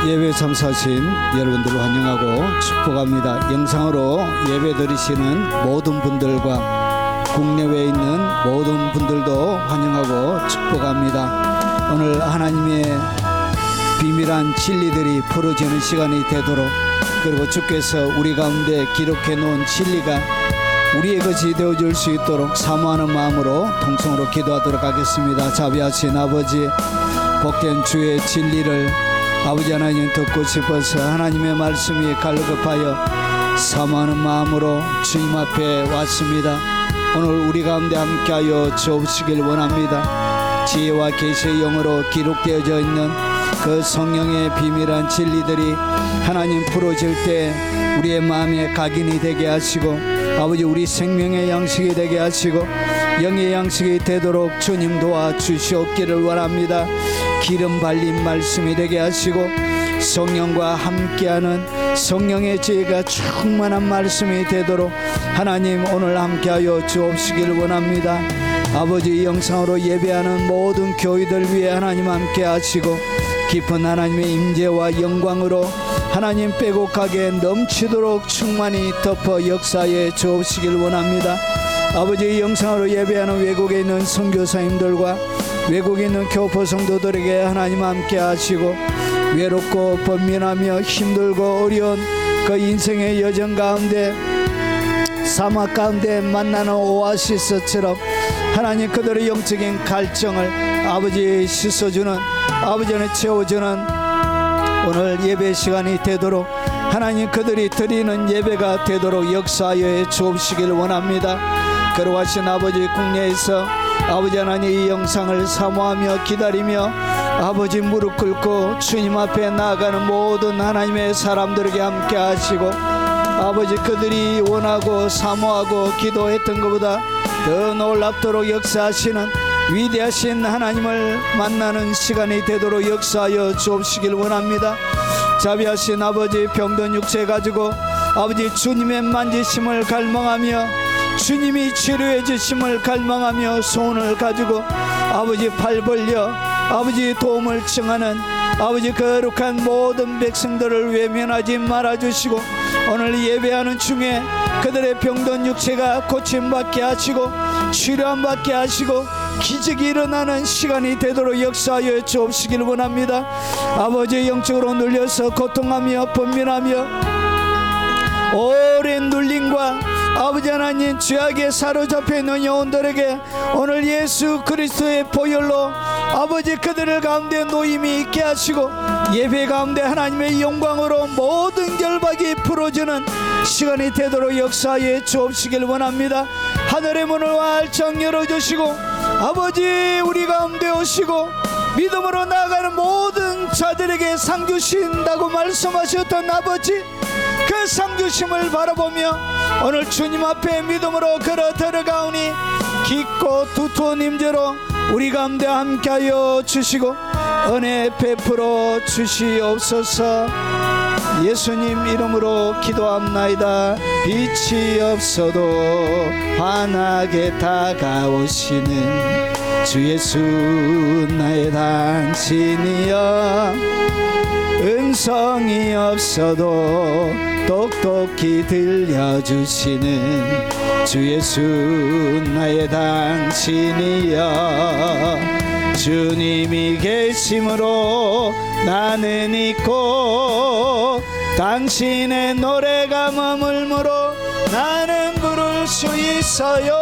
예배 참석하신 여러분들을 환영하고 축복합니다. 영상으로 예배 드리시는 모든 분들과 국내외에 있는 모든 분들도 환영하고 축복합니다. 오늘 하나님의 비밀한 진리들이 풀어지는 시간이 되도록, 그리고 주께서 우리 가운데 기록해 놓은 진리가 우리의 것이 되어줄 수 있도록 사모하는 마음으로 통성으로 기도하도록 하겠습니다. 자비하신 아버지, 복된 주의 진리를 아버지 하나님 듣고 싶어서 하나님의 말씀이 갈급하여 사모하는 마음으로 주님 앞에 왔습니다. 오늘 우리 가운데 함께하여 주옵시길 원합니다. 지혜와 계시의 영으로 기록되어져 있는 그 성령의 비밀한 진리들이 하나님 풀어질 때 우리의 마음에 각인이 되게 하시고, 아버지 우리 생명의 양식이 되게 하시고 영의 양식이 되도록 주님 도와주시옵기를 원합니다. 기름 발린 말씀이 되게 하시고 성령과 함께하는 성령의 지혜가 충만한 말씀이 되도록 하나님 오늘 함께하여 주옵시기를 원합니다. 아버지, 이 영상으로 예배하는 모든 교회들 위해 하나님 함께하시고 깊은 하나님의 임재와 영광으로 하나님 빼곡하게 넘치도록 충만히 덮어 역사에 주옵시길 원합니다. 아버지, 이 영상으로 예배하는 외국에 있는 선교사님들과 외국에 있는 교포 성도들에게 하나님 함께 하시고, 외롭고 번민하며 힘들고 어려운 그 인생의 여정 가운데 사막 가운데 만나는 오아시스처럼 하나님 그들의 영적인 갈증을 아버지 씻어주는, 아버지는 채워주는 오늘 예배 시간이 되도록 하나님 그들이 드리는 예배가 되도록 역사하여 주옵시길 원합니다. 거룩하신 아버지, 국내에서 아버지 하나님 이 영상을 사모하며 기다리며 아버지 무릎 꿇고 주님 앞에 나아가는 모든 하나님의 사람들에게 함께 하시고, 아버지 그들이 원하고 사모하고 기도했던 것보다 더 놀랍도록 역사하시는 위대하신 하나님을 만나는 시간이 되도록 역사하여 주옵시길 원합니다. 자비하신 아버지, 병든 육체 가지고 아버지 주님의 만지심을 갈망하며 주님이 치료해 주심을 갈망하며 소원을 가지고 아버지 팔 벌려 아버지 도움을 청하는 아버지 거룩한 모든 백성들을 외면하지 말아주시고, 오늘 예배하는 중에 그들의 병든 육체가 고침받게 하시고 치료받게 하시고 기적이 일어나는 시간이 되도록 역사하여 주옵시길 원합니다. 아버지, 영적으로 눌려서 고통하며 번민하며 오랜 눌림과 아버지 하나님 죄악에 사로잡혀 있는 영혼들에게 오늘 예수 그리스도의 보혈로 아버지 그들을 가운데 노임이 있게 하시고 예배 가운데 하나님의 영광으로 모든 결박이 풀어지는 시간이 되도록 역사에 주옵시길 원합니다. 하늘의 문을 활짝 열어주시고 아버지 우리 가운데 오시고 믿음으로 나아가는 모든 자들에게 상 주신다고 말씀하셨던 아버지, 그 상 주심을 바라보며 오늘 주님 앞에 믿음으로 걸어 들어가오니 깊고 두터운 임재로 우리 가운데 함께하여 주시고 은혜 베풀어 주시옵소서. 예수님 이름으로 기도합나이다. 빛이 없어도 환하게 다가오시는 주 예수 나의 당신이여, 음성이 없어도 똑똑히 들려주시는 주 예수 나의 당신이여, 주님이 계심으로 나는 있고 당신의 노래가 머물므로 나는 부를 수 있어요.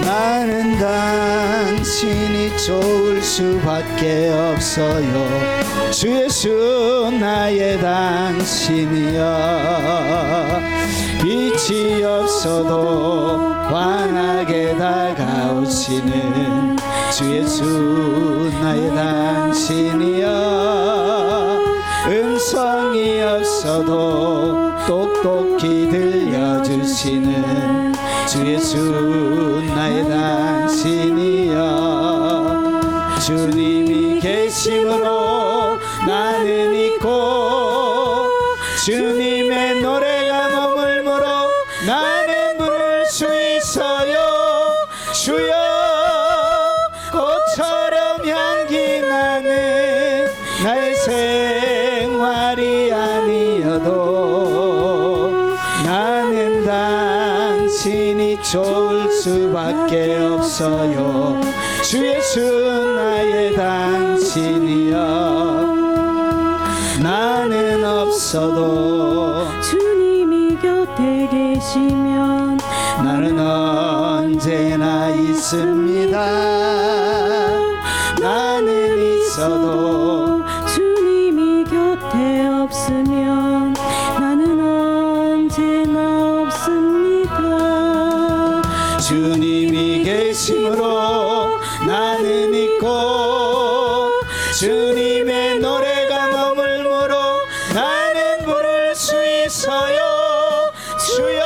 나는 당신이 좋을 수밖에 없어요. 주 예수 나의 당신이여, 빛이 없어도 환하게 다가오시는 주 예수 나의 당신이여, 음성이 없어도 똑똑히 들려주시는 주 예수 나의 당신이여, 주님이 계심으로 나는 있고 주님의 노래가 머물므로 신이 좋을 수밖에 없어요. 주 예수 나의 당신이여. 나는 없어도 주님이 곁에 계시면 나는 언제나 있습니다. 나는 있어도 주님이 곁에 없으면 나는 언제나 없습니다. 주님이 계심으로 나는 있고 주님의 노래가 머물므로 나는 부를 수 있어요. 주여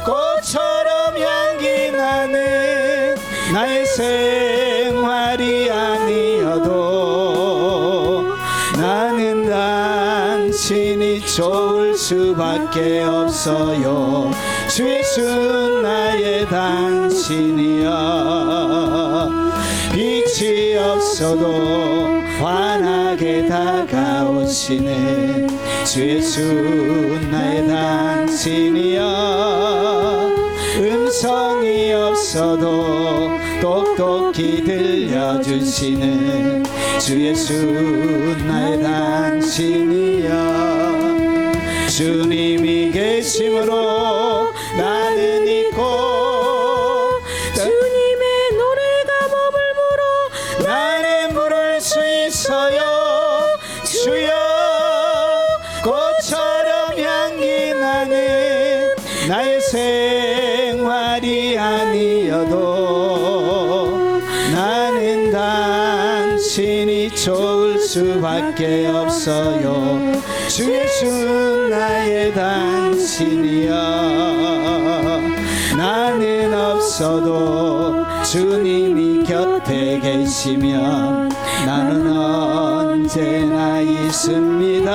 꽃처럼 향기 나는 나의 생활이 아니어도 나는 당신이 좋을 수밖에 없어요. 주 예수 나의 당신이여. 빛이 없어도 환하게 다가오시네 주 예수 나의 당신이여. 음성이 없어도 똑똑히 들려주시는 주 예수 나의 당신이여. 주님이 계심으로 나는 있고 주님의 노래가 머물므로 나는 부를 수 있어요. 주여 꽃처럼 향기 나는 나의 생활이 아니어도 나는 당신이 좋을 수밖에 없어요. 주 예수 나의 당신이여. 나는 없어도 주님이 곁에 계시면 나는 언제나 있습니다.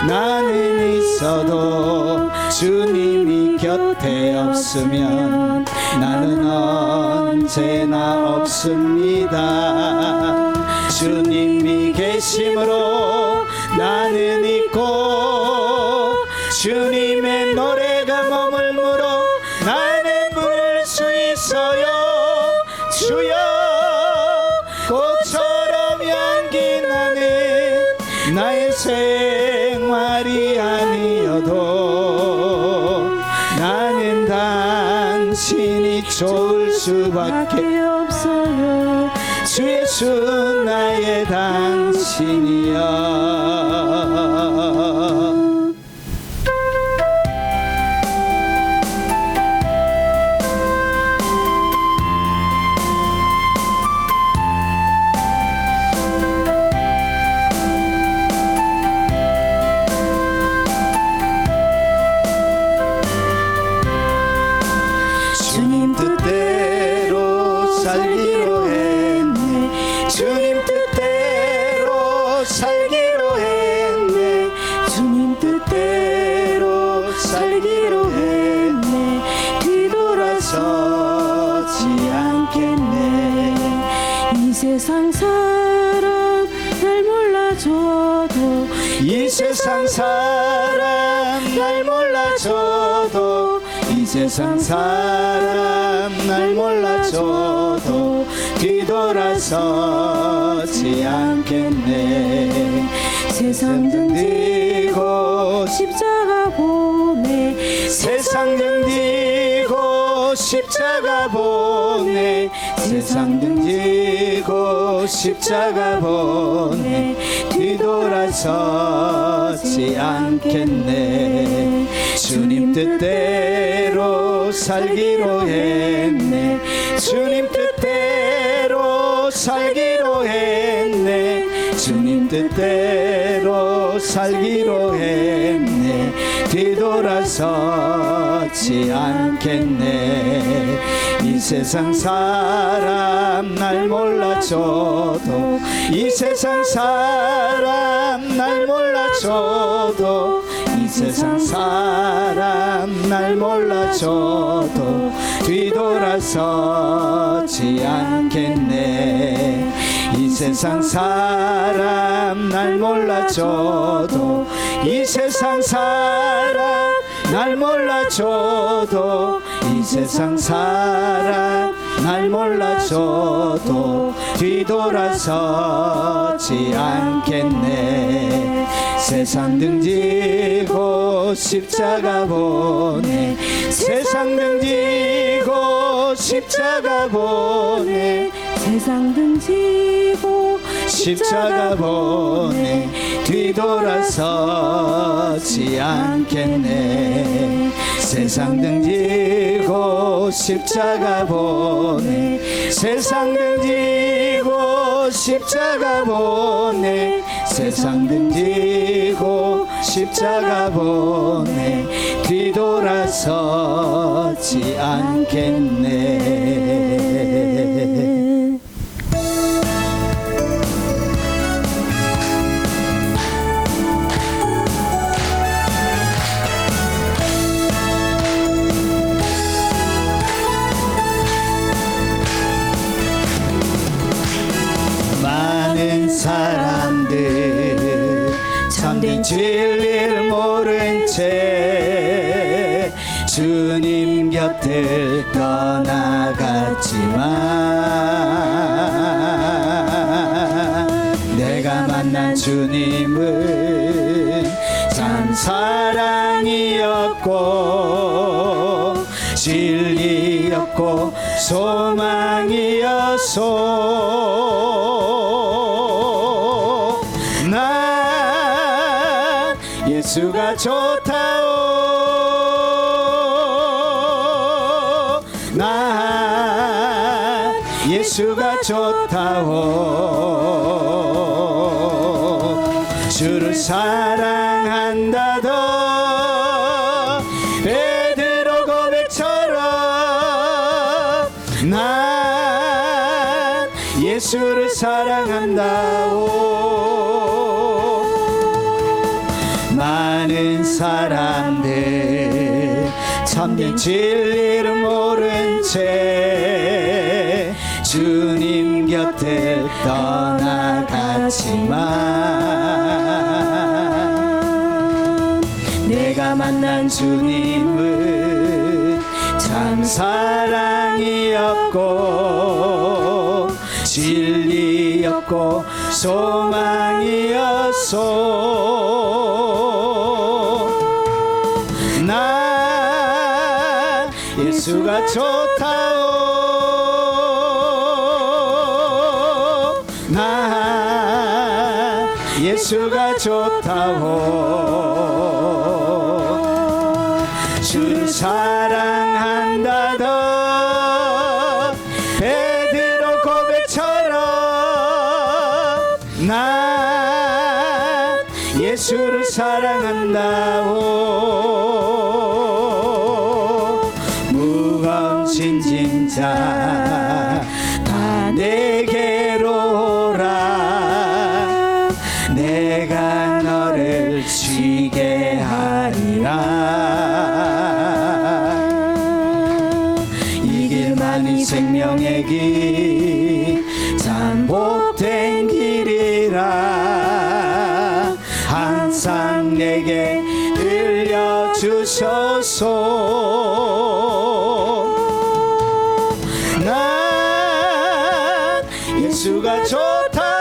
나는 있어도 주님이 곁에 없으면 나는 언제나 없습니다. 주님이 계심으로 나는 있고 주님의 노래가 머물므로 나는 부를 수 있어요. 주여 꽃처럼 향기 나는 나의 생활이 아니어도 나는 당신이 좋을 수밖에 없어요. 주 예수 나의 당신이여. 주님 뜻대로 살기로 했네. 주님 뜻대로 살기로 했네. 주님 뜻대로 살기로 했네. 뒤돌아서지 않겠네. 이 세상 사람 날 몰라줘도 이 세상 사람 날 몰라줘도 이 세상 사람 날 몰라줘도 뒤돌아서지 않겠네. 세상 등지고 십자가 보내. 세상 등지고 십자가 보내. 세상 등지고 십자가 보내. 뒤돌아서지 않겠네. 주님 뜻대로 살기로 했네. 주님 뜻대로 살기로 했네. 주님 뜻대로 살기로 했네. 뒤돌아서지 않겠네. 이 세상 사람 날 몰라줘도 이 세상 사람 날 몰라줘도 이 세상 사람 날 몰라줘도 뒤돌아서지 않겠네. 이 세상 사람 날 몰라줘도 이 세상 사람 날 몰라줘도 이 세상 사람 날 몰라줘도 뒤돌아서지 않겠네. 세상 등지고 십자가 보내. 세상 등지고 십자가 보내. 세상 등지고 십자가 보내. 뒤돌아서지 않겠네. 세상 등지고 십자가 보내. 세상 등지고 십자가 보내. 세상 등지고 십자가 보내. 뒤돌아서지 않겠네. 많은 사람들 참된 진리를 모른 채 주님 곁을 떠나갔지만 내가 만난 주님은 참 사랑이었고 진리였고 소망이었소. 난 예수가 좋다오. 난 예수가 좋다오. 주를 사랑한다던 베드로 고백처럼 난 예수를 사랑한다오. 많은 사람들 참된 진리를 모른 채 주님 곁을 떠나갔지만 내가 만난 주님은 참 사랑이었고 진리였고 소망이었소. 난 예수가 좋다오. 난 예수가 좋다오. 주를 사랑한다던 베드로 고백처럼 난 예수를 사랑한다오. 무거운 짐진자 다 내게로 오라. 내가 너를 쉬게 하리라. 이 길만이 생명의 길 참 복된 길이라. 항상 내게 들려주소서. 난 예수가 좋다오.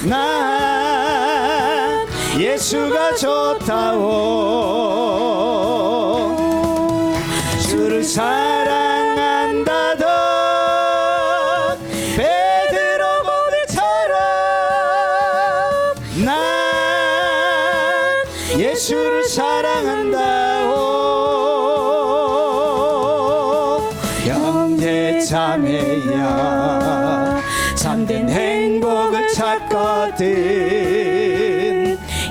난 예수가 좋다오. 주를 사랑한다던 베드로 고백처럼 난 예수를 사랑한다오. 형제 자매야 참된 행복을 찾거든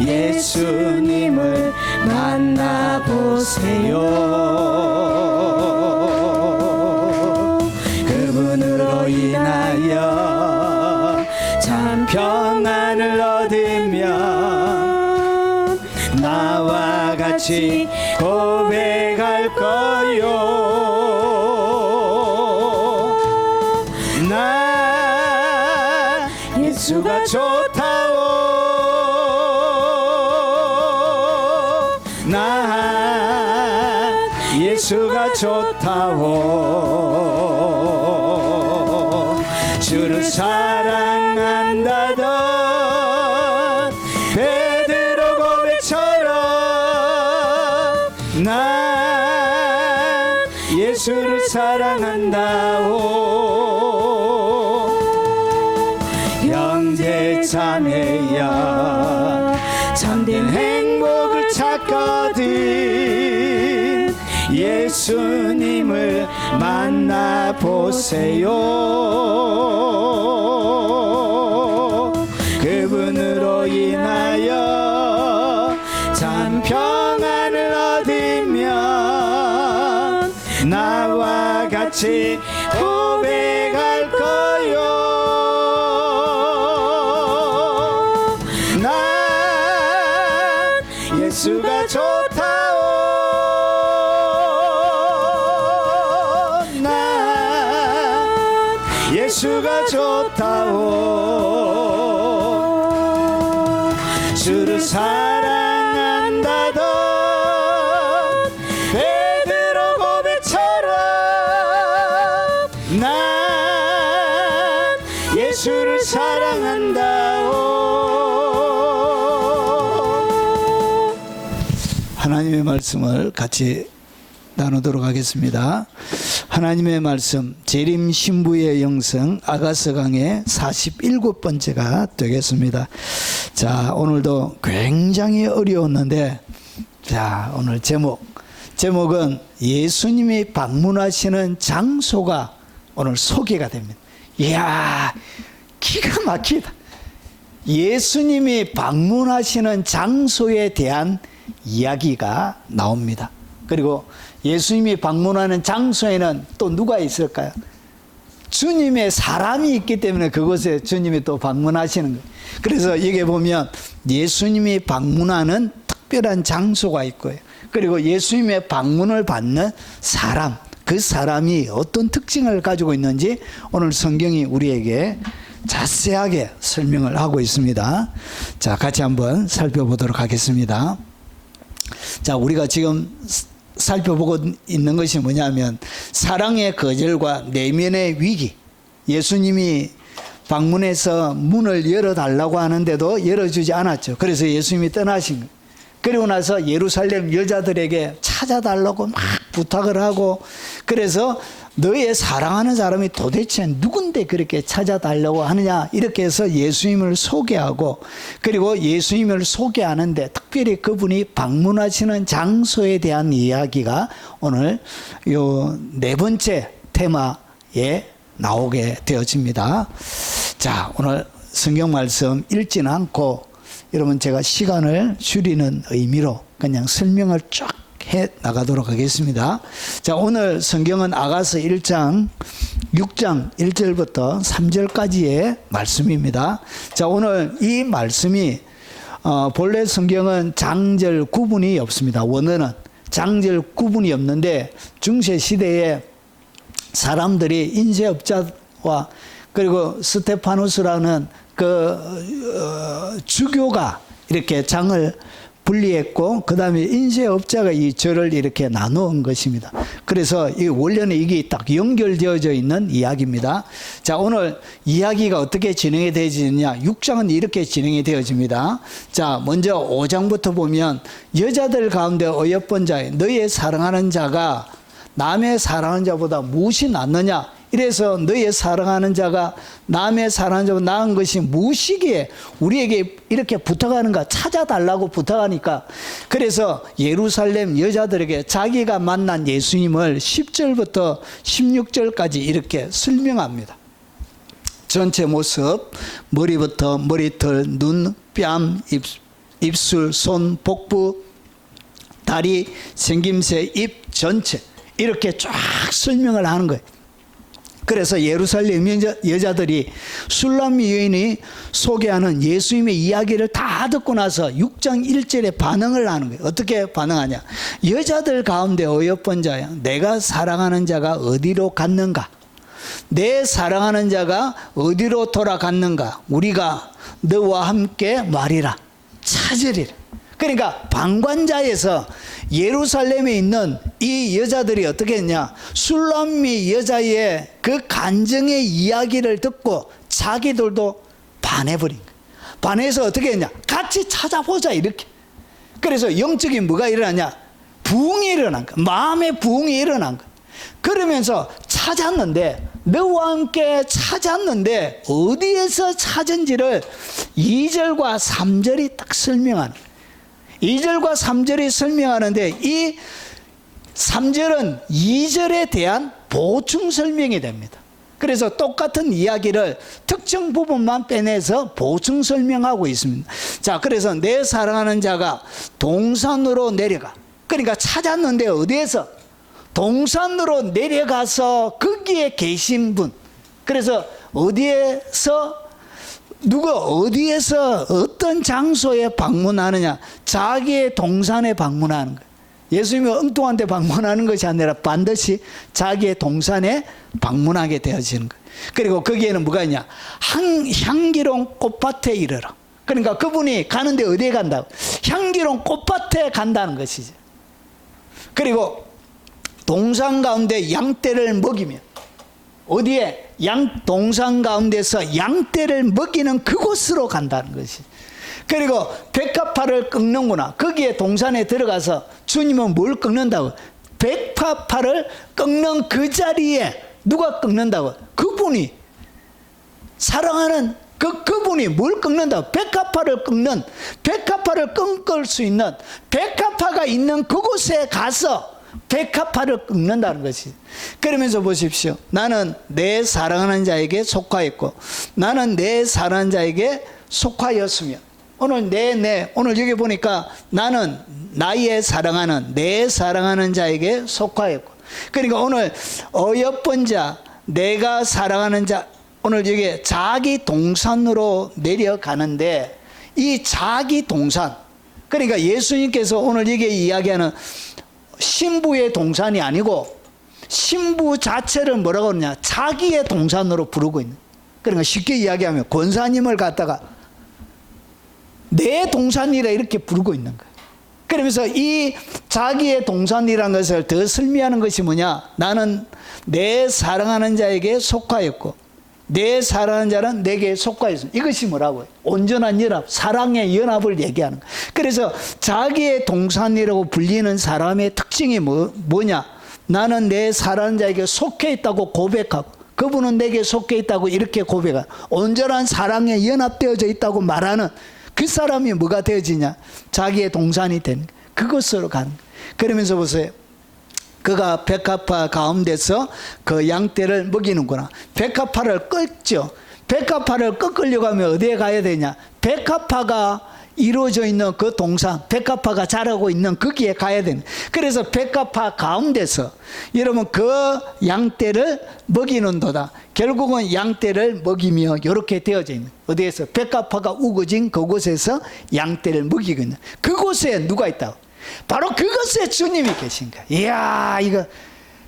예수님을 만나보세요. 그분으로 인하여 참 평안을 얻으면 나와 같이 고백할 거요. 난 예수가 좋다오. 나 예수가 좋다오. 주를 사랑한다던 베드로 고백처럼 나 예수를 사랑한다오. 형제 자매야 참된 행복을 찾거든 예수님을 만나보세요. 그분으로 인하여 참 평안을 얻으면 나와 같이 고백할 거요. 난 예수가 좋다오. 난 예수가 좋다오. 주를 사랑한다던 베드로 고백처럼 난 예수를 사랑한다오. 하나님의 말씀을 같이 나누도록 하겠습니다. 하나님의 말씀 재림 신부의 영성 아가서 강의 47번째가 되겠습니다. 자, 오늘도 굉장히 어려웠는데, 자, 오늘 제목은 예수님이 방문하시는 장소가 오늘 소개가 됩니다. 이야, 기가 막히다. 예수님이 방문하시는 장소에 대한 이야기가 나옵니다. 그리고 예수님이 방문하는 장소에는 또 누가 있을까요? 주님의 사람이 있기 때문에 그곳에 주님이 또 방문하시는 거예요. 그래서 여기 보면 예수님이 방문하는 특별한 장소가 있고요. 그리고 예수님의 방문을 받는 사람, 그 사람이 어떤 특징을 가지고 있는지 오늘 성경이 우리에게 자세하게 설명을 하고 있습니다. 자, 같이 한번 살펴보도록 하겠습니다. 자, 우리가 지금 살펴보고 있는 것이 뭐냐면 사랑의 거절과 내면의 위기. 예수님이 방문해서 문을 열어달라고 하는데도 열어주지 않았죠. 그래서 예수님이 떠나신 거예요. 그리고 나서 예루살렘 여자들에게 찾아달라고 막 부탁을 하고, 그래서 너의 사랑하는 사람이 도대체 누군데 그렇게 찾아달라고 하느냐, 이렇게 해서 예수님을 소개하고, 그리고 예수님을 소개하는데 특별히 그분이 방문하시는 장소에 대한 이야기가 오늘 요 네 번째 테마에 나오게 되어집니다. 자, 오늘 성경 말씀 읽지는 않고 여러분 제가 시간을 줄이는 의미로 그냥 설명을 쫙 해 나가도록 하겠습니다. 자, 오늘 성경은 아가서 1장 6장 1절부터 3절까지의 말씀입니다. 자, 오늘 이 말씀이 본래 성경은 장절 구분이 없습니다. 원어는 장절 구분이 없는데 중세 시대에 사람들이 인쇄업자와 그리고 스테파누스라는 주교가 이렇게 장을 분리했고, 그 다음에 인쇄업자가 이 절을 이렇게 나누은 것입니다. 그래서 이 원래는 이게 딱 연결되어져 있는 이야기입니다. 자, 오늘 이야기가 어떻게 진행이 되어지느냐, 6장은 이렇게 진행이 되어집니다. 자, 먼저 5장부터 보면 여자들 가운데 어여쁜 자, 너의 사랑하는 자가 남의 사랑하는 자보다 무엇이 낫느냐, 이래서 너의 사랑하는 자가 남의 사랑하는 자보다 나은 것이 무엇이기에 우리에게 이렇게 부탁하는가, 찾아달라고 부탁하니까. 그래서 예루살렘 여자들에게 자기가 만난 예수님을 10절부터 16절까지 이렇게 설명합니다. 전체 모습, 머리부터 머리털, 눈, 뺨, 입술, 손, 복부, 다리, 생김새, 입 전체 이렇게 쫙 설명을 하는 거예요. 그래서 예루살렘 여자들이 술람미 여인이 소개하는 예수님의 이야기를 다 듣고 나서 6장 1절에 반응을 하는 거예요. 어떻게 반응하냐? 여자들 가운데 어여쁜 자야, 내가 사랑하는 자가 어디로 갔는가? 내 사랑하는 자가 어디로 돌아갔는가? 우리가 너와 함께 말이라, 찾으리라. 그러니까 방관자에서 예루살렘에 있는 이 여자들이 어떻게 했냐, 술람미 여자의 그 간증의 이야기를 듣고 자기들도 반해버린 거예요. 반해서 어떻게 했냐, 같이 찾아보자 이렇게. 그래서 영적인 뭐가 일어나냐, 부흥이 일어난 거야. 마음의 부흥이 일어난 거야. 그러면서 찾았는데, 너와 함께 찾았는데 어디에서 찾은지를 2절과 3절이 딱 설명하는 거야. 2절과 3절이 설명하는데 이 3절은 2절에 대한 보충 설명이 됩니다. 그래서 똑같은 이야기를 특정 부분만 빼내서 보충 설명하고 있습니다. 자, 그래서 내 사랑하는 자가 동산으로 내려가. 그러니까 찾았는데 어디에서? 동산으로 내려가서 거기에 계신 분. 그래서 어디에서, 누가 어디에서 어떤 장소에 방문하느냐, 자기의 동산에 방문하는 거예요. 예수님이 엉뚱한 데 방문하는 것이 아니라 반드시 자기의 동산에 방문하게 되어지는 거예요. 그리고 거기에는 뭐가 있냐, 향기로운 꽃밭에 이르러. 그러니까 그분이 가는데 어디에 간다고? 향기로운 꽃밭에 간다는 것이죠. 그리고 동산 가운데 양떼를 먹이며, 어디에? 동산 가운데서 양떼를 먹이는 그곳으로 간다는 것이. 그리고 백합화를 꺾는구나. 거기에 동산에 들어가서 주님은 뭘 꺾는다고? 백합화를 꺾는 그 자리에 누가 꺾는다고? 그분이, 사랑하는 그분이 뭘 꺾는다고? 백합화를 꺾는, 백합화를 꺾을 수 있는, 백합화가 있는 그곳에 가서 백합화를 꺾는다는 것이. 그러면서 보십시오. 나는 내 사랑하는 자에게 속하였고 나는 내 사랑하는 자에게 속하였으며, 오늘 여기 보니까 나는 나의 사랑하는, 내 사랑하는 자에게 속하였고, 그러니까 오늘 어여쁜 자, 내가 사랑하는 자, 오늘 여기 자기 동산으로 내려가는데 이 자기 동산, 그러니까 예수님께서 오늘 여기 이야기하는 신부의 동산이 아니고 신부 자체를 뭐라고 그러냐, 자기의 동산으로 부르고 있는. 그러니까 쉽게 이야기하면 권사님을 갖다가 내 동산이라 이렇게 부르고 있는 거예요. 그러면서 이 자기의 동산이라는 것을 더 설명하는 것이 뭐냐, 나는 내 사랑하는 자에게 속하였고 내 사랑하는 자는 내게 속하였습니다. 이것이 뭐라고요? 온전한 연합, 사랑의 연합을 얘기하는 거예요. 그래서 자기의 동산이라고 불리는 사람의 특징이 뭐냐, 나는 내 사랑하는 자에게 속해 있다고 고백하고 그분은 내게 속해 있다고 이렇게 고백하고 온전한 사랑에 연합되어져 있다고 말하는 그 사람이 뭐가 되어지냐, 자기의 동산이 된 그것으로 가는 거예요. 그러면서 보세요. 그가 백합화 가운데서 그 양떼를 먹이는구나. 백합화를 꺾죠. 백합화를 꺾으려고 하면 어디에 가야 되냐, 백합화가 이루어져 있는 그 동산, 백합화가 자라고 있는 거기에 가야 되는. 그래서 백합화 가운데서 여러분 그 양떼를 먹이는도다. 결국은 양떼를 먹이며 이렇게 되어져 있는, 어디에서? 백합화가 우거진 그곳에서 양떼를 먹이고 있는 그곳에 누가 있다고? 바로 그것에 주님이 계신 거예요. 이야, 이거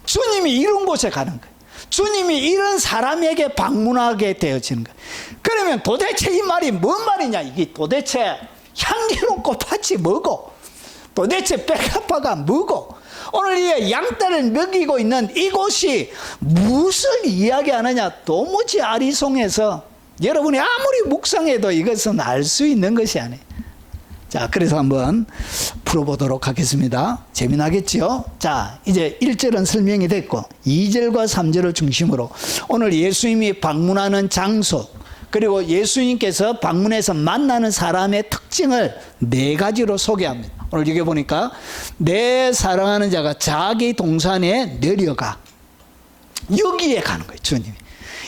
주님이 이런 곳에 가는 거예요. 주님이 이런 사람에게 방문하게 되어지는 거예요. 그러면 도대체 이 말이 뭔 말이냐, 이게 도대체 향기로운 꽃밭이 뭐고, 도대체 백합화가 뭐고, 오늘 이 양떼를 먹이고 있는 이곳이 무엇을 이야기하느냐, 도무지 아리송해서 여러분이 아무리 묵상해도 이것은 알 수 있는 것이 아니에요. 자, 그래서 한번 풀어보도록 하겠습니다. 재미나겠죠? 자, 이제 1절은 설명이 됐고 2절과 3절을 중심으로 오늘 예수님이 방문하는 장소, 그리고 예수님께서 방문해서 만나는 사람의 특징을 4가지로 소개합니다. 오늘 여기 보니까 내 사랑하는 자가 자기 동산에 내려가, 여기에 가는 거예요. 주님이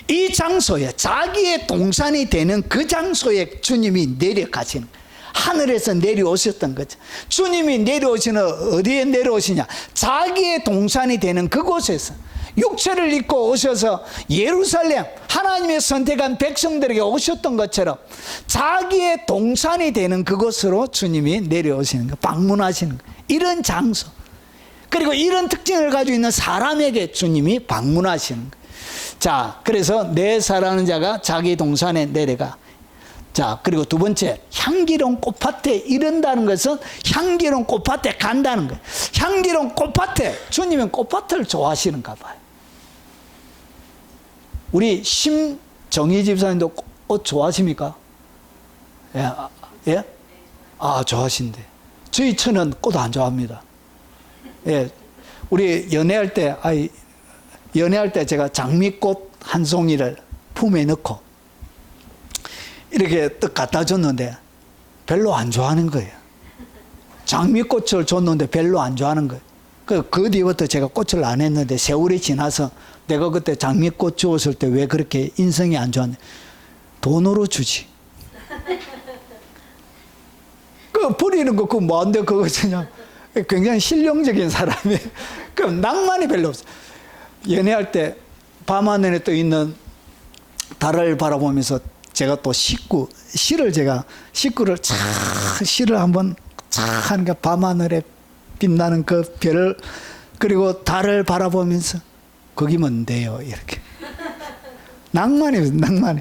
이 장소에, 자기의 동산이 되는 그 장소에 주님이 내려가시는 거예요. 하늘에서 내려오셨던 거죠. 주님이 내려오시는, 어디에 내려오시냐, 자기의 동산이 되는 그곳에서 육체를 입고 오셔서 예루살렘, 하나님의 선택한 백성들에게 오셨던 것처럼 자기의 동산이 되는 그곳으로 주님이 내려오시는 거, 방문하시는 거, 이런 장소, 그리고 이런 특징을 가지고 있는 사람에게 주님이 방문하시는 거. 자, 그래서 내 사랑하는 자가 자기 동산에 내려가. 자, 그리고 두 번째, 향기로운 꽃밭에 이른다는 것은 향기로운 꽃밭에 간다는 거예요. 향기로운 꽃밭에, 주님은 꽃밭을 좋아하시는가 봐요. 우리 심정희 집사님도 꽃 좋아하십니까? 예? 예? 아, 좋아하신대. 저희 처는 꽃 안 좋아합니다. 예. 우리 연애할 때 제가 장미꽃 한 송이를 품에 넣고 이렇게 떡 갖다 줬는데 별로 안 좋아하는 거예요. 장미꽃을 줬는데 별로 안 좋아하는 거예요. 그 뒤부터 제가 꽃을 안 했는데 세월이 지나서 내가 그때 장미꽃 주었을 때 왜 그렇게 인성이 안 좋았냐. 돈으로 주지. 버리는 거 그거 뭐한데 그거 그냥 굉장히 실용적인 사람이에요. 그럼 낭만이 별로 없어요. 연애할 때 밤하늘에 떠 있는 달을 바라보면서 제가 또 시를 한번 착 하니까 밤하늘에 빛나는 그 별을 그리고 달을 바라보면서 거기면 돼요. 이렇게. 낭만이에요. 낭만이.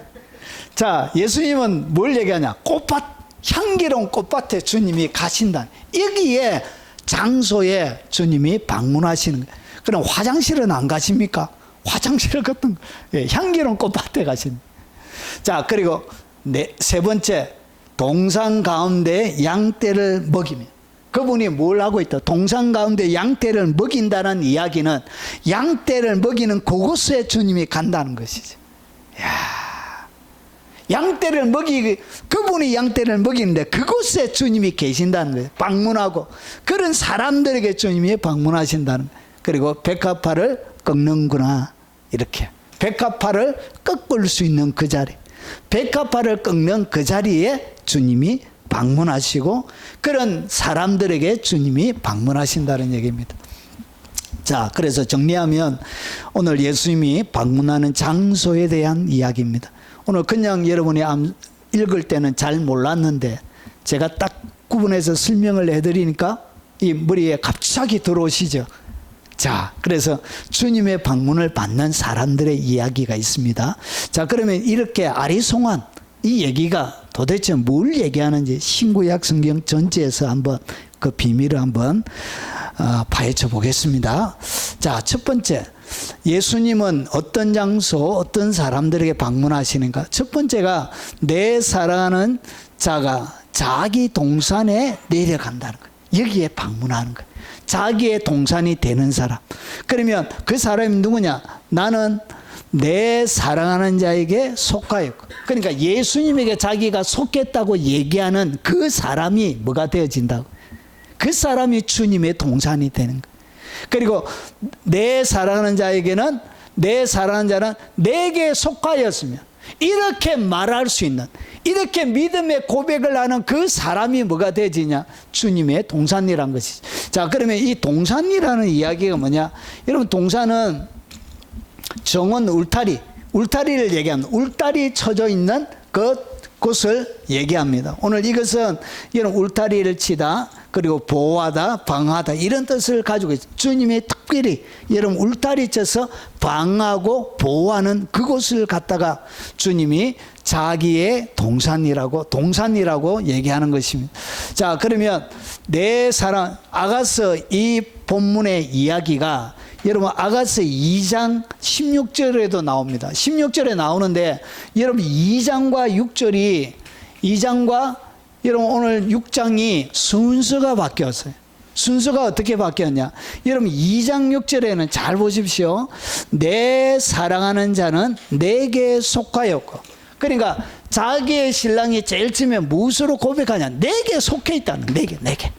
자, 예수님은 뭘 얘기하냐. 향기로운 꽃밭에 주님이 가신다. 여기에 장소에 주님이 방문하시는 거예요. 그럼 화장실은 안 가십니까? 화장실을 갔던 거예요. 향기로운 꽃밭에 가신. 자, 그리고 세 번째, 동산 가운데 양떼를 먹이며. 그분이 뭘 하고 있다? 동산 가운데 양떼를 먹인다는 이야기는 양떼를 먹이는 그곳에 주님이 간다는 것이죠. 양떼를 그분이 양떼를 먹이는데 그곳에 주님이 계신다는 거예요. 방문하고 그런 사람들에게 주님이 방문하신다는 거예요. 그리고 백합화를 꺾는구나. 이렇게 백합화를 꺾을 수 있는 그 자리, 백합화를 꺾는 그 자리에 주님이 방문하시고 그런 사람들에게 주님이 방문하신다는 얘기입니다. 자, 그래서 정리하면 오늘 예수님이 방문하는 장소에 대한 이야기입니다. 오늘 그냥 여러분이 읽을 때는 잘 몰랐는데 제가 딱 구분해서 설명을 해드리니까 이 머리에 갑자기 들어오시죠. 자, 그래서 주님의 방문을 받는 사람들의 이야기가 있습니다. 자, 그러면 이렇게 아리송한 이 얘기가 도대체 뭘 얘기하는지 신구약 성경 전체에서 한번 그 비밀을 한번 파헤쳐 보겠습니다. 자, 첫 번째, 예수님은 어떤 장소, 어떤 사람들에게 방문하시는가? 첫 번째가 내 사랑하는 자가 자기 동산에 내려간다는 거예요. 여기에 방문하는 거예요. 자기의 동산이 되는 사람. 그러면 그 사람이 누구냐? 나는 내 사랑하는 자에게 속하였고. 그러니까 예수님에게 자기가 속했다고 얘기하는 그 사람이 뭐가 되어진다고? 그 사람이 주님의 동산이 되는 거예요. 그리고 내 사랑하는 자에게는 내 사랑하는 자는 내게 속하였으며 이렇게 말할 수 있는 이렇게 믿음의 고백을 하는 그 사람이 뭐가 되지냐? 주님의 동산이란 것이죠. 자, 그러면 이 동산이라는 이야기가 뭐냐? 여러분, 동산은 정원 울타리를 얘기합니다. 울타리 쳐져 있는 그곳을 얘기합니다. 오늘 이것은 여러분 울타리를 치다 그리고 보호하다 방어하다 이런 뜻을 가지고 있어요. 주님이 특별히 여러분 울타리 쳐서 방어하고 보호하는 그곳을 갖다가 주님이 자기의 동산이라고 얘기하는 것입니다. 자, 그러면 내 사랑 아가서 이 본문의 이야기가 여러분 아가서 2장 16절에도 나옵니다. 16절에 나오는데 여러분 2장과 여러분 오늘 6장이 순서가 바뀌었어요. 순서가 어떻게 바뀌었냐? 여러분 2장 6절에는 잘 보십시오. 내 사랑하는 자는 내게 속하였고. 그러니까 자기의 신랑이 제일 처음에 무엇으로 고백하냐? 내게 속해 있다는 내게.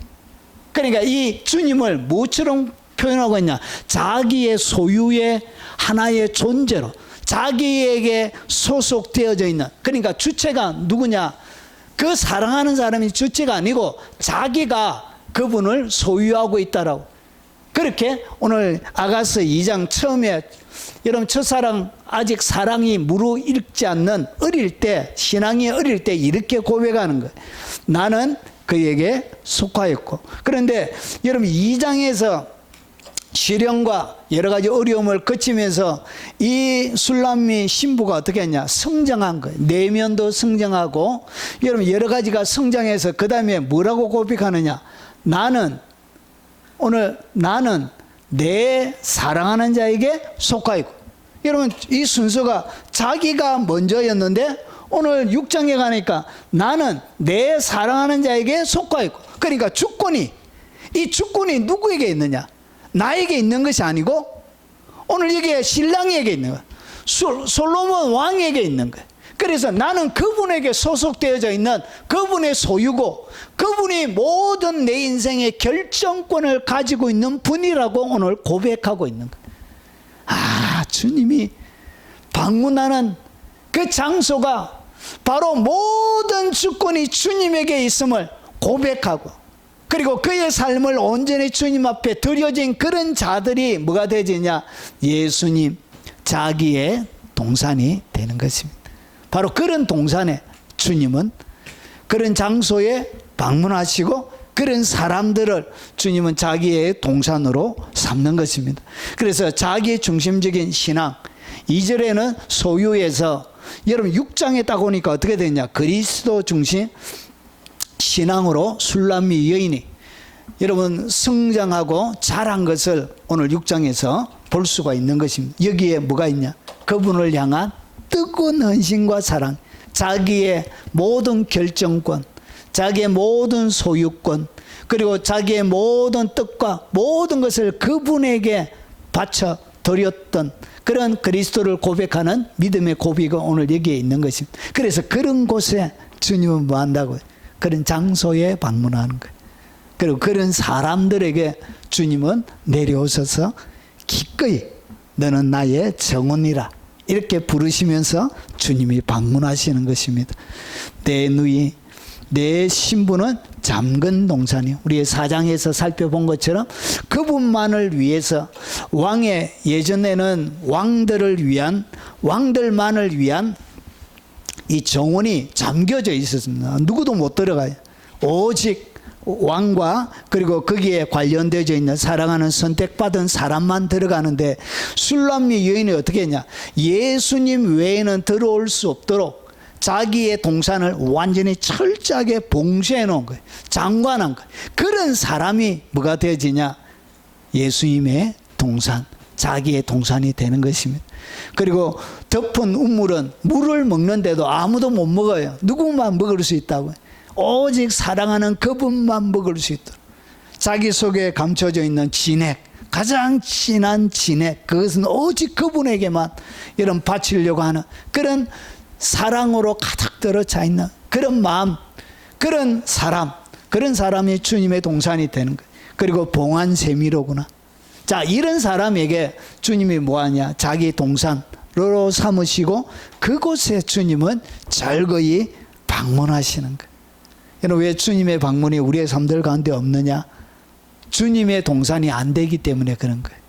그러니까 이 주님을 무엇처럼 표현하고 있냐? 자기의 소유의 하나의 존재로 자기에게 소속되어져 있는, 그러니까 주체가 누구냐? 그 사랑하는 사람이 주체가 아니고 자기가 그분을 소유하고 있다라고. 그렇게 오늘 아가서 2장 처음에 여러분 첫사랑 아직 사랑이 무르익지 않는 어릴 때, 신앙이 어릴 때 이렇게 고백하는 거예요. 나는 그에게 속하였고. 그런데 여러분 2장에서 시련과 여러 가지 어려움을 거치면서 이 술람미 신부가 어떻게 했냐? 성장한 거예요. 내면도 성장하고, 여러분 여러 가지가 성장해서 그 다음에 뭐라고 고백하느냐? 나는 내 사랑하는 자에게 속하이고. 여러분 이 순서가 자기가 먼저였는데 오늘 6장에 가니까 나는 내 사랑하는 자에게 속하이고. 그러니까 이 주권이 누구에게 있느냐? 나에게 있는 것이 아니고 오늘 이게 신랑에게 있는 거야. 솔로몬 왕에게 있는 거야. 그래서 나는 그분에게 소속되어져 있는 그분의 소유고, 그분이 모든 내 인생의 결정권을 가지고 있는 분이라고 오늘 고백하고 있는 거야. 주님이 방문하는 그 장소가 바로 모든 주권이 주님에게 있음을 고백하고, 그리고 그의 삶을 온전히 주님 앞에 드려진 그런 자들이 뭐가 되지냐? 예수님 자기의 동산이 되는 것입니다. 바로 그런 동산에 주님은, 그런 장소에 방문하시고 그런 사람들을 주님은 자기의 동산으로 삼는 것입니다. 그래서 자기 중심적인 신앙, 2절에는 소유에서, 여러분 6장에 딱 오니까 어떻게 되냐? 그리스도 중심 신앙으로 술람미 여인이 여러분 성장하고 자란 것을 오늘 6장에서 볼 수가 있는 것입니다. 여기에 뭐가 있냐? 그분을 향한 뜨거운 헌신과 사랑, 자기의 모든 결정권, 자기의 모든 소유권, 그리고 자기의 모든 뜻과 모든 것을 그분에게 바쳐 드렸던 그런 그리스도를 고백하는 믿음의 고백이 오늘 여기에 있는 것입니다. 그래서 그런 곳에 주님은 뭐 한다고요? 그런 장소에 방문하는 거예요. 그리고 그런 사람들에게 주님은 내려오셔서 기꺼이 너는 나의 정원이라 이렇게 부르시면서 주님이 방문하시는 것입니다. 내 누이, 내 신부는 잠근 동산이요. 우리의 사장에서 살펴본 것처럼 그분만을 위해서 예전에는 왕들만을 위한 이 정원이 잠겨져 있었습니다. 누구도 못 들어가요. 오직 왕과 그리고 거기에 관련되어 있는 사랑하는 선택받은 사람만 들어가는데, 술람미 여인이 어떻게 했냐? 예수님 외에는 들어올 수 없도록 자기의 동산을 완전히 철저하게 봉쇄해 놓은 거예요. 장관한 거예요. 그런 사람이 뭐가 되어지냐? 예수님의 동산, 자기의 동산이 되는 것입니다. 그리고 덮은 우물은 물을 먹는데도 아무도 못 먹어요. 누구만 먹을 수 있다고요. 오직 사랑하는 그분만 먹을 수 있도록 자기 속에 감춰져 있는 진액, 가장 진한 진액, 그것은 오직 그분에게만 이런 바치려고 하는 그런 사랑으로 가득 들어차 있는 그런 마음, 그런 사람이 주님의 동산이 되는 거예요. 그리고 봉한 세미로구나. 자, 이런 사람에게 주님이 뭐하냐? 자기 동산으로 삼으시고 그곳에 주님은 절거히 방문하시는 거예요. 여러분, 왜 주님의 방문이 우리의 삶들 가운데 없느냐? 주님의 동산이 안 되기 때문에 그런 거예요.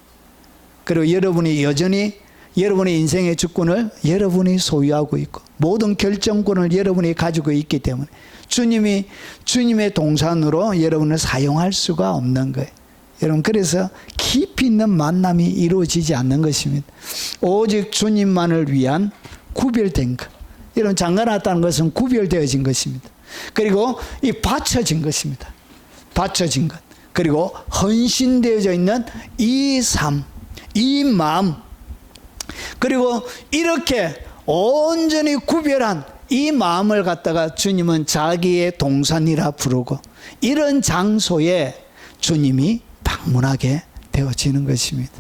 그리고 여러분이 여전히 여러분의 인생의 주권을 여러분이 소유하고 있고 모든 결정권을 여러분이 가지고 있기 때문에 주님의 동산으로 여러분을 사용할 수가 없는 거예요. 여러분, 그래서 깊이 있는 만남이 이루어지지 않는 것입니다. 오직 주님만을 위한 구별된 것. 여러분, 장가났다는 것은 구별되어진 것입니다. 그리고 이 바쳐진 것입니다. 바쳐진 것. 그리고 헌신되어져 있는 이 삶, 이 마음, 그리고 이렇게 온전히 구별한 이 마음을 갖다가 주님은 자기의 동산이라 부르고 이런 장소에 주님이 방문하게 되어지는 것입니다.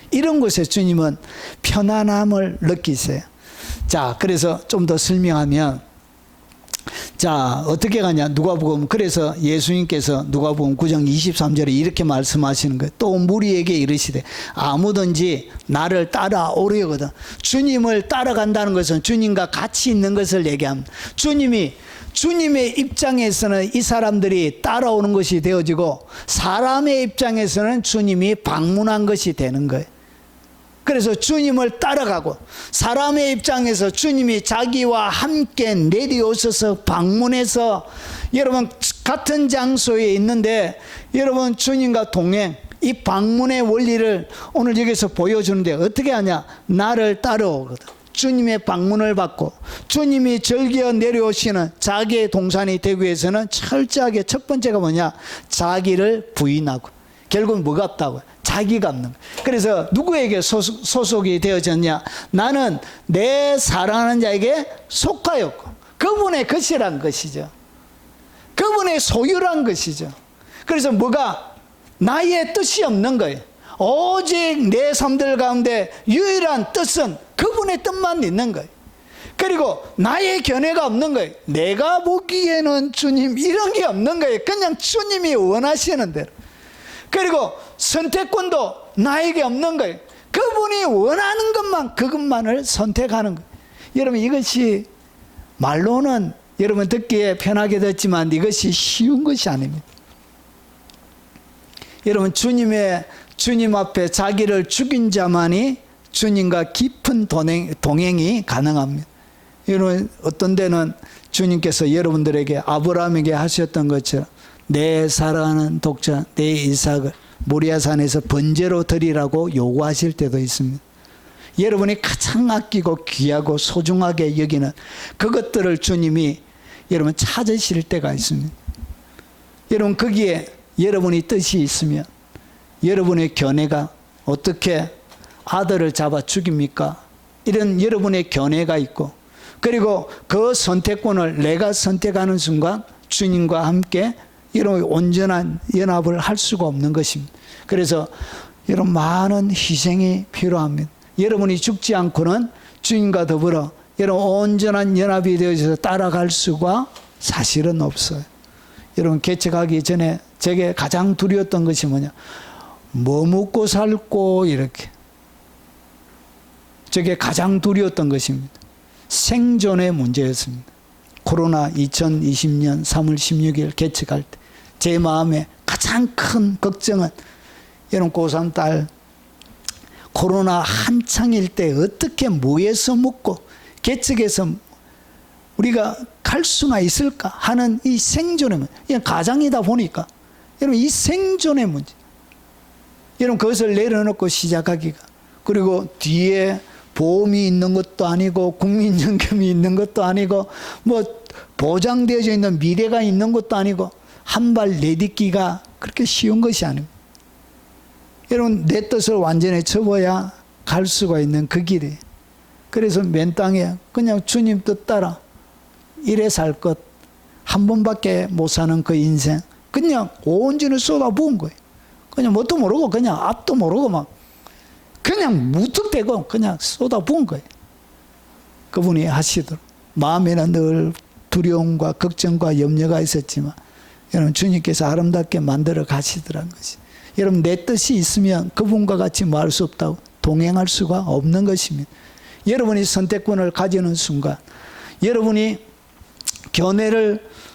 이런 곳에 주님은 편안함을 느끼세요. 자, 그래서 좀 더 설명하면, 자, 어떻게 가냐? 누가복음. 그래서 예수님께서 누가복음 9장 23절에 이렇게 말씀하시는 거예요. 또 무리에게 이르시되 아무든지 나를 따라오려거든. 주님을 따라간다는 것은 주님과 같이 있는 것을 얘기합니다. 주님의 입장에서는 이 사람들이 따라오는 것이 되어지고 사람의 입장에서는 주님이 방문한 것이 되는 거예요. 그래서 주님을 따라가고 사람의 입장에서 주님이 자기와 함께 내려오셔서 방문해서 여러분 같은 장소에 있는데 여러분 주님과 동행, 이 방문의 원리를 오늘 여기서 보여주는데 어떻게 하냐? 나를 따라오거든. 주님의 방문을 받고 주님이 절기어 내려오시는 자기의 동산이 되기 위해서는 철저하게 첫 번째가 뭐냐? 자기를 부인하고. 결국은 뭐가 없다고요? 자기가 없는 거예요. 그래서 누구에게 소속이 되어졌냐? 나는 내 사랑하는 자에게 속하였고 그분의 것이란 것이죠. 그분의 소유란 것이죠. 그래서 뭐가? 나의 뜻이 없는 거예요. 오직 내 삶들 가운데 유일한 뜻은 그분의 뜻만 있는 거예요. 그리고 나의 견해가 없는 거예요. 내가 보기에는 주님 이런 게 없는 거예요. 그냥 주님이 원하시는 대로. 그리고 선택권도 나에게 없는 거예요. 그분이 원하는 것만 그것만을 선택하는 거예요. 여러분 이것이 말로는 여러분 듣기에 편하게 듣지만 이것이 쉬운 것이 아닙니다. 여러분 주님 앞에 자기를 죽인 자만이 주님과 깊은 동행이 가능합니다. 여러분 어떤 데는 주님께서 여러분들에게 아브라함에게 하셨던 것처럼 내 사랑하는 독자 내 이삭을 모리아산에서 번제로 드리라고 요구하실 때도 있습니다. 여러분이 가장 아끼고 귀하고 소중하게 여기는 그것들을 주님이 여러분 찾으실 때가 있습니다. 여러분 거기에 여러분이 뜻이 있으면 여러분의 견해가 어떻게 아들을 잡아 죽입니까? 이런 여러분의 견해가 있고 그리고 그 선택권을 내가 선택하는 순간 주님과 함께 여러분 온전한 연합을 할 수가 없는 것입니다. 그래서 여러분 많은 희생이 필요합니다. 여러분이 죽지 않고는 주님과 더불어 여러분 온전한 연합이 되어서 따라갈 수가 사실은 없어요. 여러분 개척하기 전에 제게 가장 두려웠던 것이 뭐냐? 뭐 먹고 살고 이렇게. 저게 가장 두려웠던 것입니다. 생존의 문제였습니다. 코로나 2020년 3월 16일 개척할 때 제 마음에 가장 큰 걱정은 여러분 고3 딸 코로나 한창일 때 어떻게 모여서 먹고 개척해서 우리가 갈 수나 있을까 하는 이 생존의 문제. 이건 가장이다 보니까 여러분 이 생존의 문제. 여러분 그것을 내려놓고 시작하기가 그리고 뒤에 보험이 있는 것도 아니고 국민연금이 있는 것도 아니고 뭐 보장되어져 있는 미래가 있는 것도 아니고 한 발 내딛기가 그렇게 쉬운 것이 아닙니다. 여러분 내 뜻을 완전히 접어야 갈 수가 있는 그 길이. 그래서 맨 땅에 그냥 주님 뜻 따라 이래 살 것 한 번밖에 못 사는 그 인생 그냥 온전히 쏟아부은 거예요. 그냥 뭣도 모르고 그냥 앞도 모르고 막 그냥 무턱대고 그냥 쏟아부은 거예요. 그분이 하시도록. 마음에는 늘 두려움과 걱정과 염려가 있었지만 여러분 주님께서 아름답게 만들어 가시더라는 것이. 여러분 내 뜻이 있으면 그분과 같이 뭐 할 수 없다고 동행할 수가 없는 것입니다. 여러분이 선택권을 가지는 순간 여러분이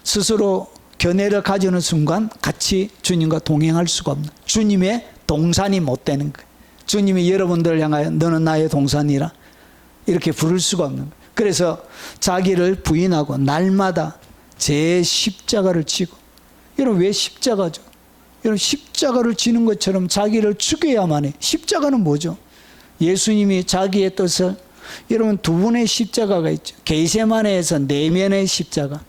스스로 견해를 가지는 순간 같이 주님과 동행할 수가 없는 주님의 동산이 못 되는 거예요. 주님이 여러분들을 향하여 너는 나의 동산이라 이렇게 부를 수가 없는 거예요. 그래서 자기를 부인하고 날마다 제 십자가를 지고 여러분 왜 십자가죠? 여러분 십자가를 지는 것처럼 자기를 죽여야만 해. 십자가는 뭐죠? 예수님이 자기의 뜻을 여러분 두 분의 십자가가 있죠. 겟세마네에서 내면의 십자가